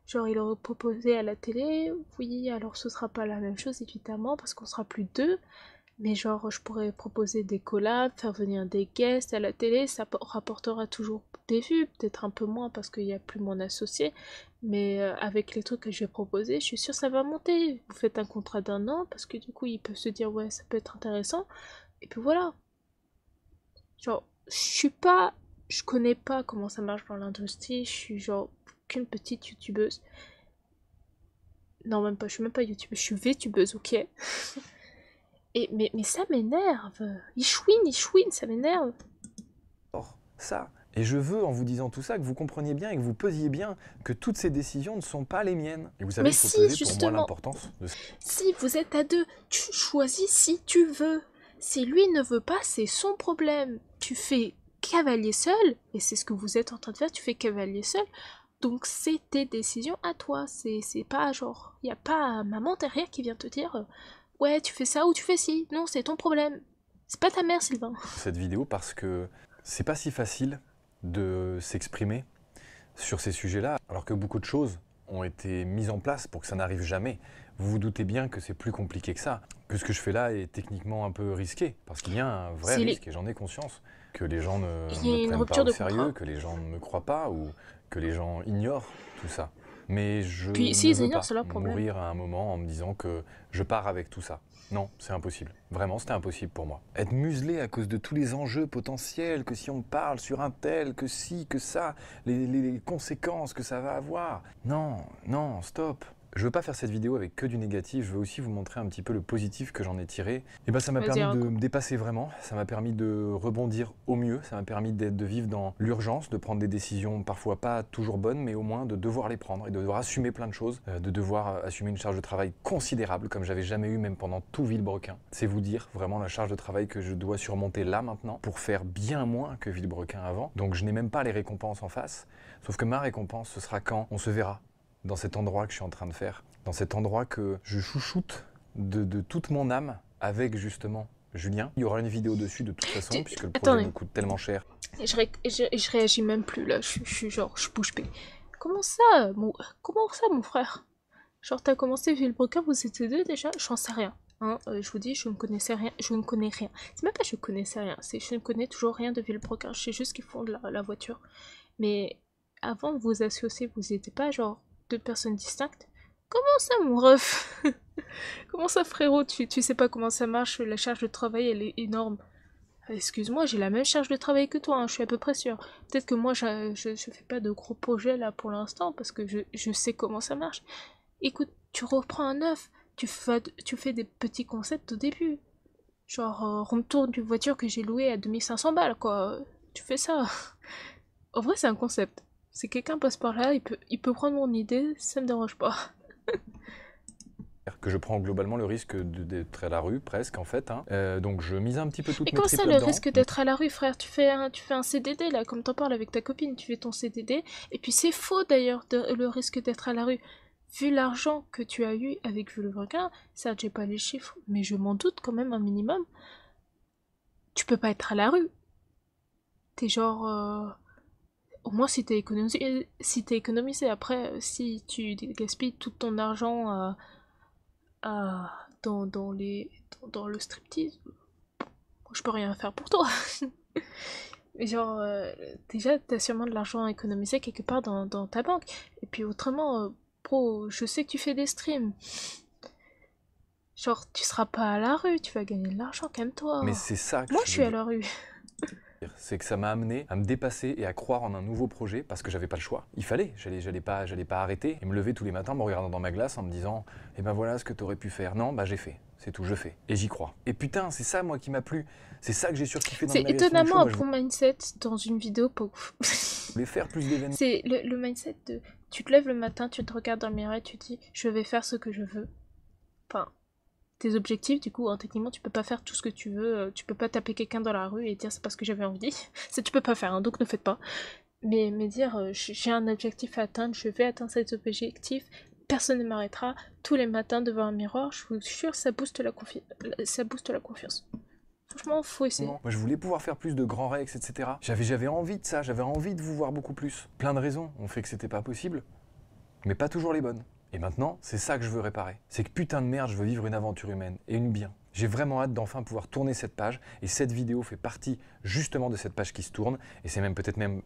Genre, il aurait proposé à la télé, oui, alors ce sera pas la même chose évidemment, parce qu'on sera plus deux. Mais genre, je pourrais proposer des collabs, faire venir des guests à la télé, ça rapportera toujours des vues, peut-être un peu moins parce qu'il n'y a plus mon associé. Mais avec les trucs que je vais proposer, je suis sûre que ça va monter. Vous faites un contrat d'1 an, parce que du coup, ils peuvent se dire, ouais, ça peut être intéressant. Et puis voilà. Genre, je connais pas comment ça marche dans l'industrie, je suis genre qu'une petite youtubeuse. Non, même pas, je suis même pas youtubeuse, je suis VTubeuse, ok. Mais ça m'énerve. Il chouine, ça m'énerve. Ça. Et je veux, en vous disant tout ça, que vous compreniez bien et que vous pesiez bien que toutes ces décisions ne sont pas les miennes. Et vous savez, mais il faut si, peser justement, pour moi l'importance de... Si vous êtes à deux, tu choisis si tu veux. Si lui ne veut pas, c'est son problème. Tu fais cavalier seul, et c'est ce que vous êtes en train de faire, tu fais cavalier seul. Donc c'est tes décisions à toi. C'est pas genre, il n'y a pas maman derrière qui vient te dire ouais, tu fais ça ou tu fais ci. Non, c'est ton problème. C'est pas ta mère, Sylvain. Cette vidéo parce que c'est pas si facile de s'exprimer sur ces sujets-là, alors que beaucoup de choses ont été mises en place pour que ça n'arrive jamais. Vous vous doutez bien que c'est plus compliqué que ça, que ce que je fais là est techniquement un peu risqué, parce qu'il y a un vrai risque et j'en ai conscience, que les gens ne me prennent pas au sérieux, que les gens ne me croient pas ou que les gens ignorent tout ça. Mais je ne veux pas mourir à un moment en me disant que je pars avec tout ça. Non, c'est impossible. Vraiment, c'était impossible pour moi. Être muselé à cause de tous les enjeux potentiels, que si on parle sur un tel, que si, que ça, les conséquences que ça va avoir. Non, non, stop. Je veux pas faire cette vidéo avec que du négatif, je veux aussi vous montrer un petit peu le positif que j'en ai tiré. Et ben ça m'a permis de me dépasser vraiment, ça m'a permis de rebondir au mieux, ça m'a permis de vivre dans l'urgence, de prendre des décisions parfois pas toujours bonnes, mais au moins de devoir les prendre et de devoir assumer plein de choses, de devoir assumer une charge de travail considérable comme j'avais jamais eu même pendant tout Villebrequin. C'est vous dire vraiment la charge de travail que je dois surmonter là maintenant pour faire bien moins que Villebrequin avant. Donc je n'ai même pas les récompenses en face, sauf que ma récompense ce sera quand on se verra. Dans cet endroit que je suis en train de faire, dans cet endroit que je chouchoute de toute mon âme avec justement Julien. Il y aura une vidéo dessus de toute façon, puisque le projet me coûte tellement cher. Je réagis même plus là, je suis genre, je bouge plus. Comment ça, mon frère? Genre t'as commencé Villebrequin, vous étiez deux déjà? J'en sais rien. Hein, je vous dis, je ne connaissais rien, je ne connais rien. C'est même pas que je connaissais rien, c'est je ne connais toujours rien de Villebrequin, je sais juste qu'ils font de la voiture. Mais avant de vous associer, vous n'étiez pas genre deux personnes distinctes? Comment ça, mon ref? Comment ça, frérot? Tu sais pas comment ça marche, la charge de travail, elle est énorme. Excuse-moi, j'ai la même charge de travail que toi, hein, je suis à peu près sûre. Peut-être que moi, je fais pas de gros projets là pour l'instant, parce que je sais comment ça marche. Écoute, tu reprends un neuf, tu fais des petits concepts au début. Genre, room tour d'une voiture que j'ai louée à 2500 balles, quoi. Tu fais ça. En vrai, c'est un concept. Si quelqu'un passe par là, il peut prendre mon idée, ça me dérange pas. Que je prends globalement le risque d'être à la rue, presque en fait. Hein. Donc je mise un petit peu toutes mes tripes là-dedans. Et comment ça, le risque d'être à la rue, frère? Tu fais un CDD là, comme t'en parles avec ta copine, tu fais ton CDD. Et puis c'est faux d'ailleurs, le risque d'être à la rue. Vu l'argent que tu as eu avec Villebrequin, ça j'ai pas les chiffres, mais je m'en doute quand même un minimum. Tu peux pas être à la rue. T'es genre... Au moins si t'es économisé, après, si tu gaspilles tout ton argent dans le striptease, je peux rien faire pour toi. Mais genre, déjà, t'as sûrement de l'argent économisé quelque part dans ta banque. Et puis autrement, bro, je sais que tu fais des streams. Genre, tu seras pas à la rue, tu vas gagner de l'argent, calme-toi. Mais c'est ça que moi, je suis à la rue. C'est que ça m'a amené à me dépasser et à croire en un nouveau projet parce que j'avais pas le choix. Il fallait, j'allais pas arrêter et me lever tous les matins en me regardant dans ma glace en me disant eh ben voilà ce que t'aurais pu faire. Non, bah j'ai fait, c'est tout, je fais. Et j'y crois. Et putain, c'est ça moi qui m'a plu. C'est ça que j'ai surkiffé dans le magasin. C'est étonnamment un bon mindset dans une vidéo, pas ouf. Je voulais faire plus d'événements. C'est le mindset de tu te lèves le matin, tu te regardes dans le miroir et tu te dis je vais faire ce que je veux. Enfin, tes objectifs, du coup, hein, techniquement, tu peux pas faire tout ce que tu veux. Tu peux pas taper quelqu'un dans la rue et dire c'est parce que j'avais envie. Ça, tu peux pas faire, hein, donc ne faites pas. Mais dire j'ai un objectif à atteindre, je vais atteindre cet objectif, personne ne m'arrêtera. Tous les matins devant un miroir, je vous jure, ça booste la confiance. Franchement, faut essayer. Moi, je voulais pouvoir faire plus de grands rex, etc. J'avais envie de ça, j'avais envie de vous voir beaucoup plus. Plein de raisons ont fait que c'était pas possible, mais pas toujours les bonnes. Et maintenant, c'est ça que je veux réparer. C'est que putain de merde, je veux vivre une aventure humaine, et une bien. J'ai vraiment hâte d'enfin pouvoir tourner cette page, et cette vidéo fait partie justement de cette page qui se tourne, et c'est même peut-être même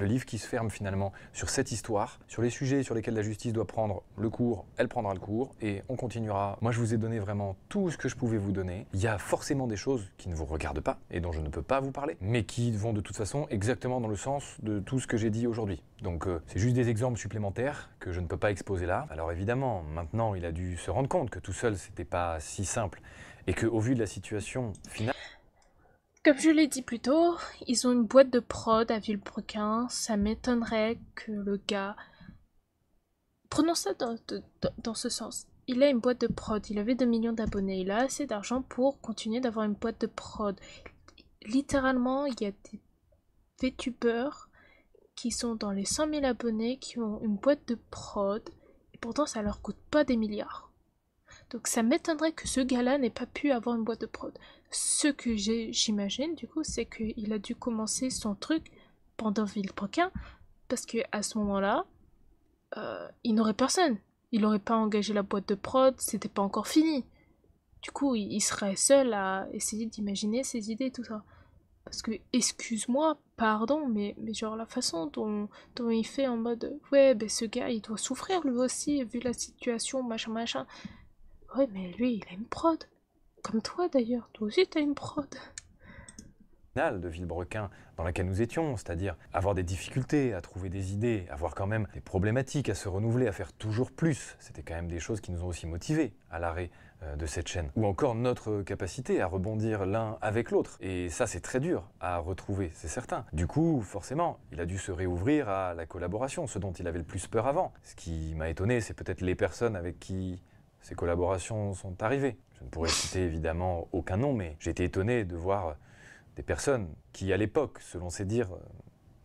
Le livre qui se ferme finalement sur cette histoire, sur les sujets sur lesquels la justice doit prendre le cours, elle prendra le cours et on continuera. Moi je vous ai donné vraiment tout ce que je pouvais vous donner. Il y a forcément des choses qui ne vous regardent pas et dont je ne peux pas vous parler, mais qui vont de toute façon exactement dans le sens de tout ce que j'ai dit aujourd'hui. Donc c'est juste des exemples supplémentaires que je ne peux pas exposer là. Alors évidemment, maintenant il a dû se rendre compte que tout seul c'était pas si simple et qu'au vu de la situation finale... Comme je l'ai dit plus tôt, ils ont une boîte de prod à Villebrequin. Ça m'étonnerait que le gars... Prenons ça dans ce sens. Il a une boîte de prod, il avait 2 millions d'abonnés, il a assez d'argent pour continuer d'avoir une boîte de prod. Littéralement, il y a des VTubers qui sont dans les 100 000 abonnés, qui ont une boîte de prod, et pourtant ça leur coûte pas des milliards. Donc ça m'étonnerait que ce gars-là n'ait pas pu avoir une boîte de prod. Ce que j'imagine, du coup, c'est qu'il a dû commencer son truc pendant Villebrequin, parce qu'à ce moment-là, il n'aurait personne. Il n'aurait pas engagé la boîte de prod, c'était pas encore fini. Du coup, il serait seul à essayer d'imaginer ses idées et tout ça. Parce que, excuse-moi, pardon, mais genre la façon dont il fait en mode « Ouais, ben ce gars, il doit souffrir lui aussi, vu la situation, machin, machin. » Ouais, mais lui, il a une prod. Comme toi d'ailleurs, toi aussi t'as une prod. De Villebrequin dans laquelle nous étions, c'est-à-dire avoir des difficultés à trouver des idées, avoir quand même des problématiques à se renouveler, à faire toujours plus. C'était quand même des choses qui nous ont aussi motivés à l'arrêt de cette chaîne. Ou encore notre capacité à rebondir l'un avec l'autre. Et ça, c'est très dur à retrouver, c'est certain. Du coup, forcément, il a dû se réouvrir à la collaboration, ce dont il avait le plus peur avant. Ce qui m'a étonné, c'est peut-être les personnes avec qui ces collaborations sont arrivées. Je ne pourrais citer évidemment aucun nom, mais j'ai été étonné de voir des personnes qui, à l'époque, selon ses dires,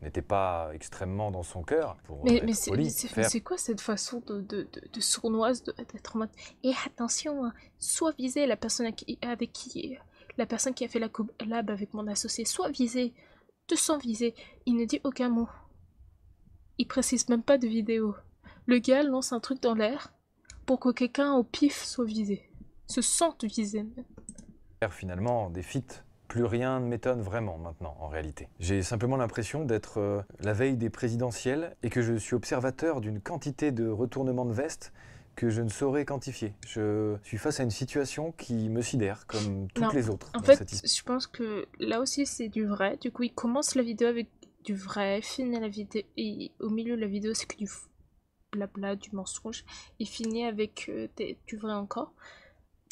n'étaient pas extrêmement dans son cœur. Mais c'est quoi cette façon de sournoise d'être en mode « Et attention, hein, soit viser la personne avec qui la personne qui a fait la collab avec mon associé, soit viser, 200 viser. » Il ne dit aucun mot. Il précise même pas de vidéo. Le gars lance un truc dans l'air pour que quelqu'un au pif soit visé. Se sente visé même. Finalement, des feats. Plus rien ne m'étonne vraiment maintenant, en réalité. J'ai simplement l'impression d'être la veille des présidentielles et que je suis observateur d'une quantité de retournements de veste que je ne saurais quantifier. Je suis face à une situation qui me sidère, comme toutes les autres. En fait, je pense que là aussi c'est du vrai. Du coup, il commence la vidéo avec du vrai, finit la vidéo, et au milieu de la vidéo, c'est que du blabla, du mensonge. Il finit avec du vrai encore.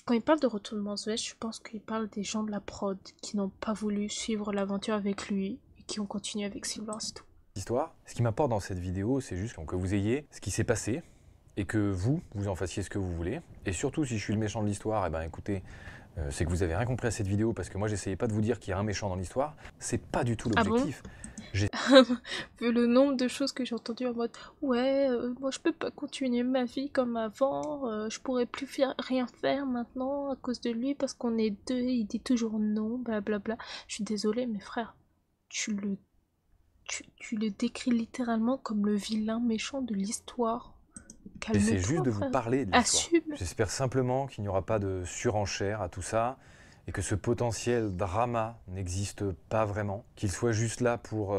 Quand il parle de retournement de veste, je pense qu'il parle des gens de la prod qui n'ont pas voulu suivre l'aventure avec lui et qui ont continué avec Sylvain, c'est tout. Histoire. Ce qui m'apporte dans cette vidéo, c'est juste que vous ayez ce qui s'est passé et que vous en fassiez ce que vous voulez. Et surtout, si je suis le méchant de l'histoire, eh ben écoutez, c'est que vous avez rien compris à cette vidéo parce que moi, j'essayais pas de vous dire qu'il y a un méchant dans l'histoire. C'est pas du tout l'objectif. Ah bon vu le nombre de choses que j'ai entendues en mode ouais, moi je peux pas continuer ma vie comme avant, je pourrais plus rien faire maintenant à cause de lui parce qu'on est deux, il dit toujours non, blablabla. Je suis désolée, mes frères, tu le décris littéralement comme le vilain méchant de l'histoire. J'essaie juste de vous parler de l'histoire. J'espère simplement qu'il n'y aura pas de surenchère à tout ça et que ce potentiel drama n'existe pas vraiment, qu'il soit juste là pour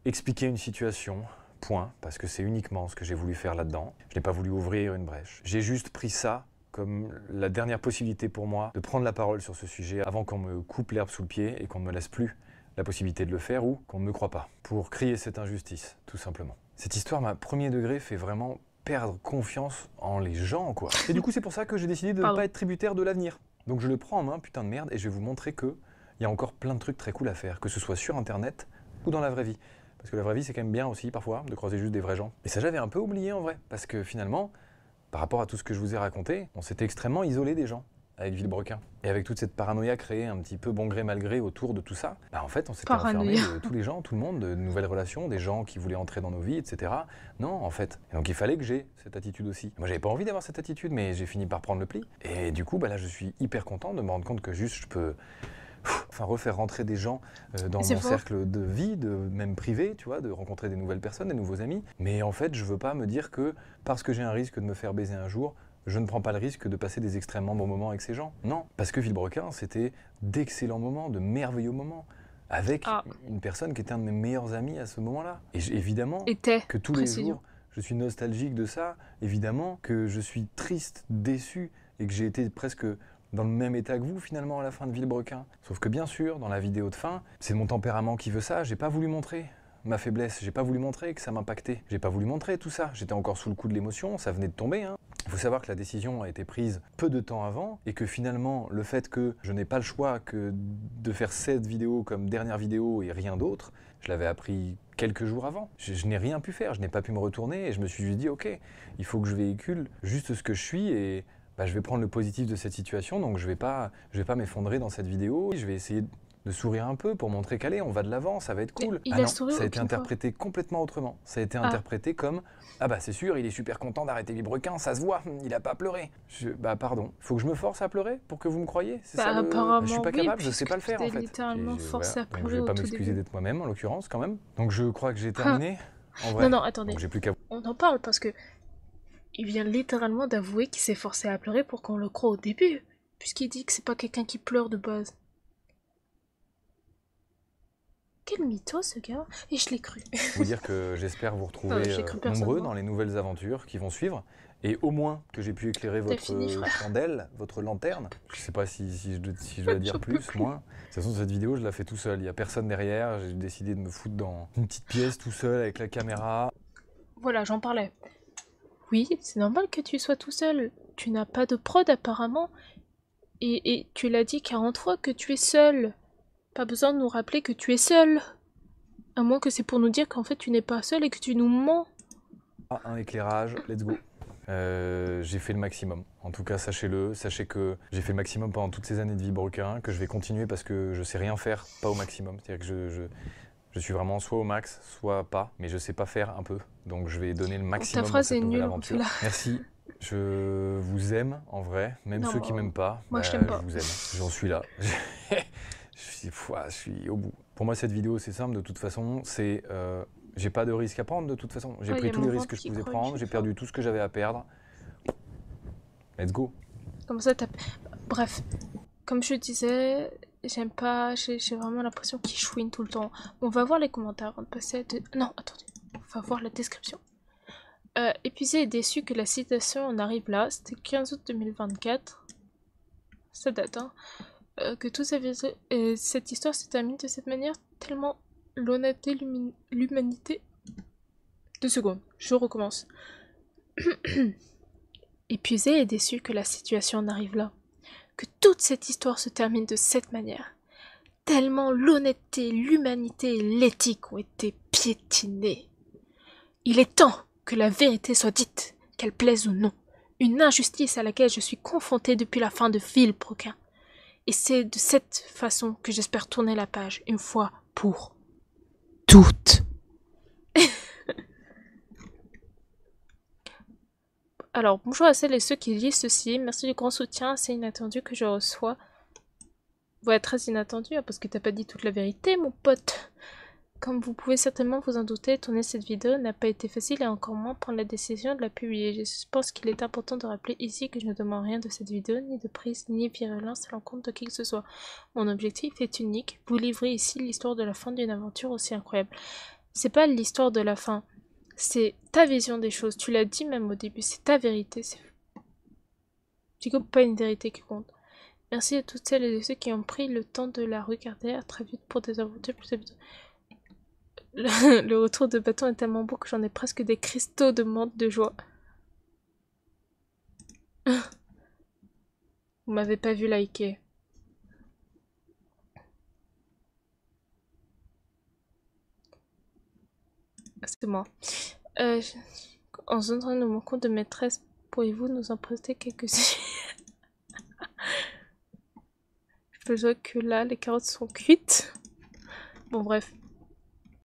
expliquer une situation, point, parce que c'est uniquement ce que j'ai voulu faire là-dedans. Je n'ai pas voulu ouvrir une brèche. J'ai juste pris ça comme la dernière possibilité pour moi de prendre la parole sur ce sujet avant qu'on me coupe l'herbe sous le pied et qu'on ne me laisse plus la possibilité de le faire ou qu'on ne me croit pas, pour crier cette injustice, tout simplement. Cette histoire, ma premier degré, fait vraiment perdre confiance en les gens, quoi. Et du coup, c'est pour ça que j'ai décidé de ne pas être tributaire de l'avenir. Donc je le prends en main, putain de merde, et je vais vous montrer qu'il y a encore plein de trucs très cool à faire, que ce soit sur Internet ou dans la vraie vie. Parce que la vraie vie, c'est quand même bien aussi, parfois, de croiser juste des vrais gens. Et ça, j'avais un peu oublié, en vrai. Parce que finalement, par rapport à tout ce que je vous ai raconté, on s'était extrêmement isolé des gens avec Villebrequin. Et avec toute cette paranoïa créée un petit peu bon gré mal gré autour de tout ça, bah en fait, on s'était enfermé de tous les gens, tout le monde, de nouvelles relations, des gens qui voulaient entrer dans nos vies, etc. Non, en fait. Et donc il fallait que j'ai cette attitude aussi. Moi, j'avais pas envie d'avoir cette attitude, mais j'ai fini par prendre le pli. Et du coup, bah là, je suis hyper content de me rendre compte que juste, je peux refaire rentrer des gens dans mon cercle de vie, même privé, tu vois, de rencontrer des nouvelles personnes, des nouveaux amis. Mais en fait, je veux pas me dire que parce que j'ai un risque de me faire baiser un jour, je ne prends pas le risque de passer des extrêmement bons moments avec ces gens. Non, parce que Villebrequin, c'était d'excellents moments, de merveilleux moments, avec une personne qui était un de mes meilleurs amis à ce moment-là. Et évidemment que tous les jours, je suis nostalgique de ça, évidemment que je suis triste, déçu, et que j'ai été presque dans le même état que vous finalement à la fin de Villebrequin. Sauf que bien sûr, dans la vidéo de fin, c'est mon tempérament qui veut ça, j'ai pas voulu montrer ma faiblesse, j'ai pas voulu montrer que ça m'impactait, j'ai pas voulu montrer tout ça, j'étais encore sous le coup de l'émotion, ça venait de tomber. Il faut savoir que la décision a été prise peu de temps avant et que finalement, le fait que je n'ai pas le choix que de faire cette vidéo comme dernière vidéo et rien d'autre, je l'avais appris quelques jours avant. Je n'ai rien pu faire, je n'ai pas pu me retourner et je me suis juste dit ok, il faut que je véhicule juste ce que je suis et je vais prendre le positif de cette situation, donc je vais pas m'effondrer dans cette vidéo, je vais essayer de sourire un peu pour montrer qu'allez, on va de l'avant, ça va être cool. Non, ça a été interprété complètement autrement. Ça a été interprété comme ah bah c'est sûr, il est super content d'arrêter Villebrequin, ça se voit, il a pas pleuré. Pardon, faut que je me force à pleurer pour que vous me croyez? C'est ça apparemment, je suis pas capable, je sais pas le faire en fait. Littéralement forcé à pleurer. Je vais pas m'excuser d'être moi-même en l'occurrence quand même. Donc je crois que j'ai terminé. En vrai. Non, attendez. J'ai plus qu'à... On en parle parce que il vient littéralement d'avouer qu'il s'est forcé à pleurer pour qu'on le croie au début, puisqu'il dit que c'est pas quelqu'un qui pleure de base. Quel mytho ce gars. Et je l'ai cru. Vous dire que j'espère vous retrouver nombreux dans les nouvelles aventures qui vont suivre. Et au moins que j'ai pu éclairer votre chandelle, votre lanterne. Je sais pas si je dois dire plus, moins. De toute façon, cette vidéo, je la fais tout seul. Il n'y a personne derrière. J'ai décidé de me foutre dans une petite pièce tout seul avec la caméra. Voilà, j'en parlais. Oui, c'est normal que tu sois tout seul. Tu n'as pas de prod apparemment. Et tu l'as dit 40 fois que tu es seul. Pas besoin de nous rappeler que tu es seul. À moins que c'est pour nous dire qu'en fait tu n'es pas seul et que tu nous mens. Un éclairage, let's go. J'ai fait le maximum. En tout cas, sachez-le. Sachez que j'ai fait le maximum pendant toutes ces années de Villebrequin, que je vais continuer parce que je sais rien faire, pas au maximum. C'est-à-dire que je suis vraiment soit au max, soit pas, mais je sais pas faire un peu. Donc je vais donner le maximum dans cette nouvelle aventure. Merci. Je vous aime en vrai, même ceux qui m'aiment pas. Moi je t'aime pas. Je vous aime, j'en suis là. Je suis au bout. Pour moi, cette vidéo, c'est simple de toute façon. C'est, j'ai pas de risque à prendre de toute façon. J'ai pris tous les risques que je pouvais prendre. J'ai perdu tout ce que j'avais à perdre. Let's go. Comme ça, bref, comme je disais, j'aime pas. J'ai vraiment l'impression qu'il chouine tout le temps. On va voir les commentaires avant de passer. Non, attendez. On va voir la description. Épuisé et déçu que la citation en arrive là. C'était 15 août 2024. Ça date, hein. Que tout cette histoire se termine de cette manière, tellement l'honnêteté, l'humanité... 2 secondes, je recommence. Épuisé et déçu que la situation en arrive là. Que toute cette histoire se termine de cette manière. Tellement l'honnêteté, l'humanité et l'éthique ont été piétinées. Il est temps que la vérité soit dite, qu'elle plaise ou non. Une injustice à laquelle je suis confrontée depuis la fin de Villebrequin. Et c'est de cette façon que j'espère tourner la page, une fois pour toutes. Alors, bonjour à celles et ceux qui lisent ceci. Merci du grand soutien, c'est inattendu que je reçois. Ouais, très inattendu, parce que t'as pas dit toute la vérité, mon pote. Comme vous pouvez certainement vous en douter, tourner cette vidéo n'a pas été facile et encore moins prendre la décision de la publier. Je pense qu'il est important de rappeler ici que je ne demande rien de cette vidéo, ni de prise, ni violence à l'encontre de qui que ce soit. Mon objectif est unique, vous livrer ici l'histoire de la fin d'une aventure aussi incroyable. C'est pas l'histoire de la fin, c'est ta vision des choses, tu l'as dit même au début, c'est ta vérité, c'est pas une vérité qui compte. Merci à toutes celles et ceux qui ont pris le temps de la regarder, à très vite pour des aventures plus habituelles. Le retour de bâton est tellement beau que j'en ai presque des cristaux de menthe de joie. Vous m'avez pas vu liker. C'est moi. En zone de mon compte de maîtresse, pourriez-vous nous en prêter quelques-unes? Je vois que là, les carottes sont cuites. Bon, bref.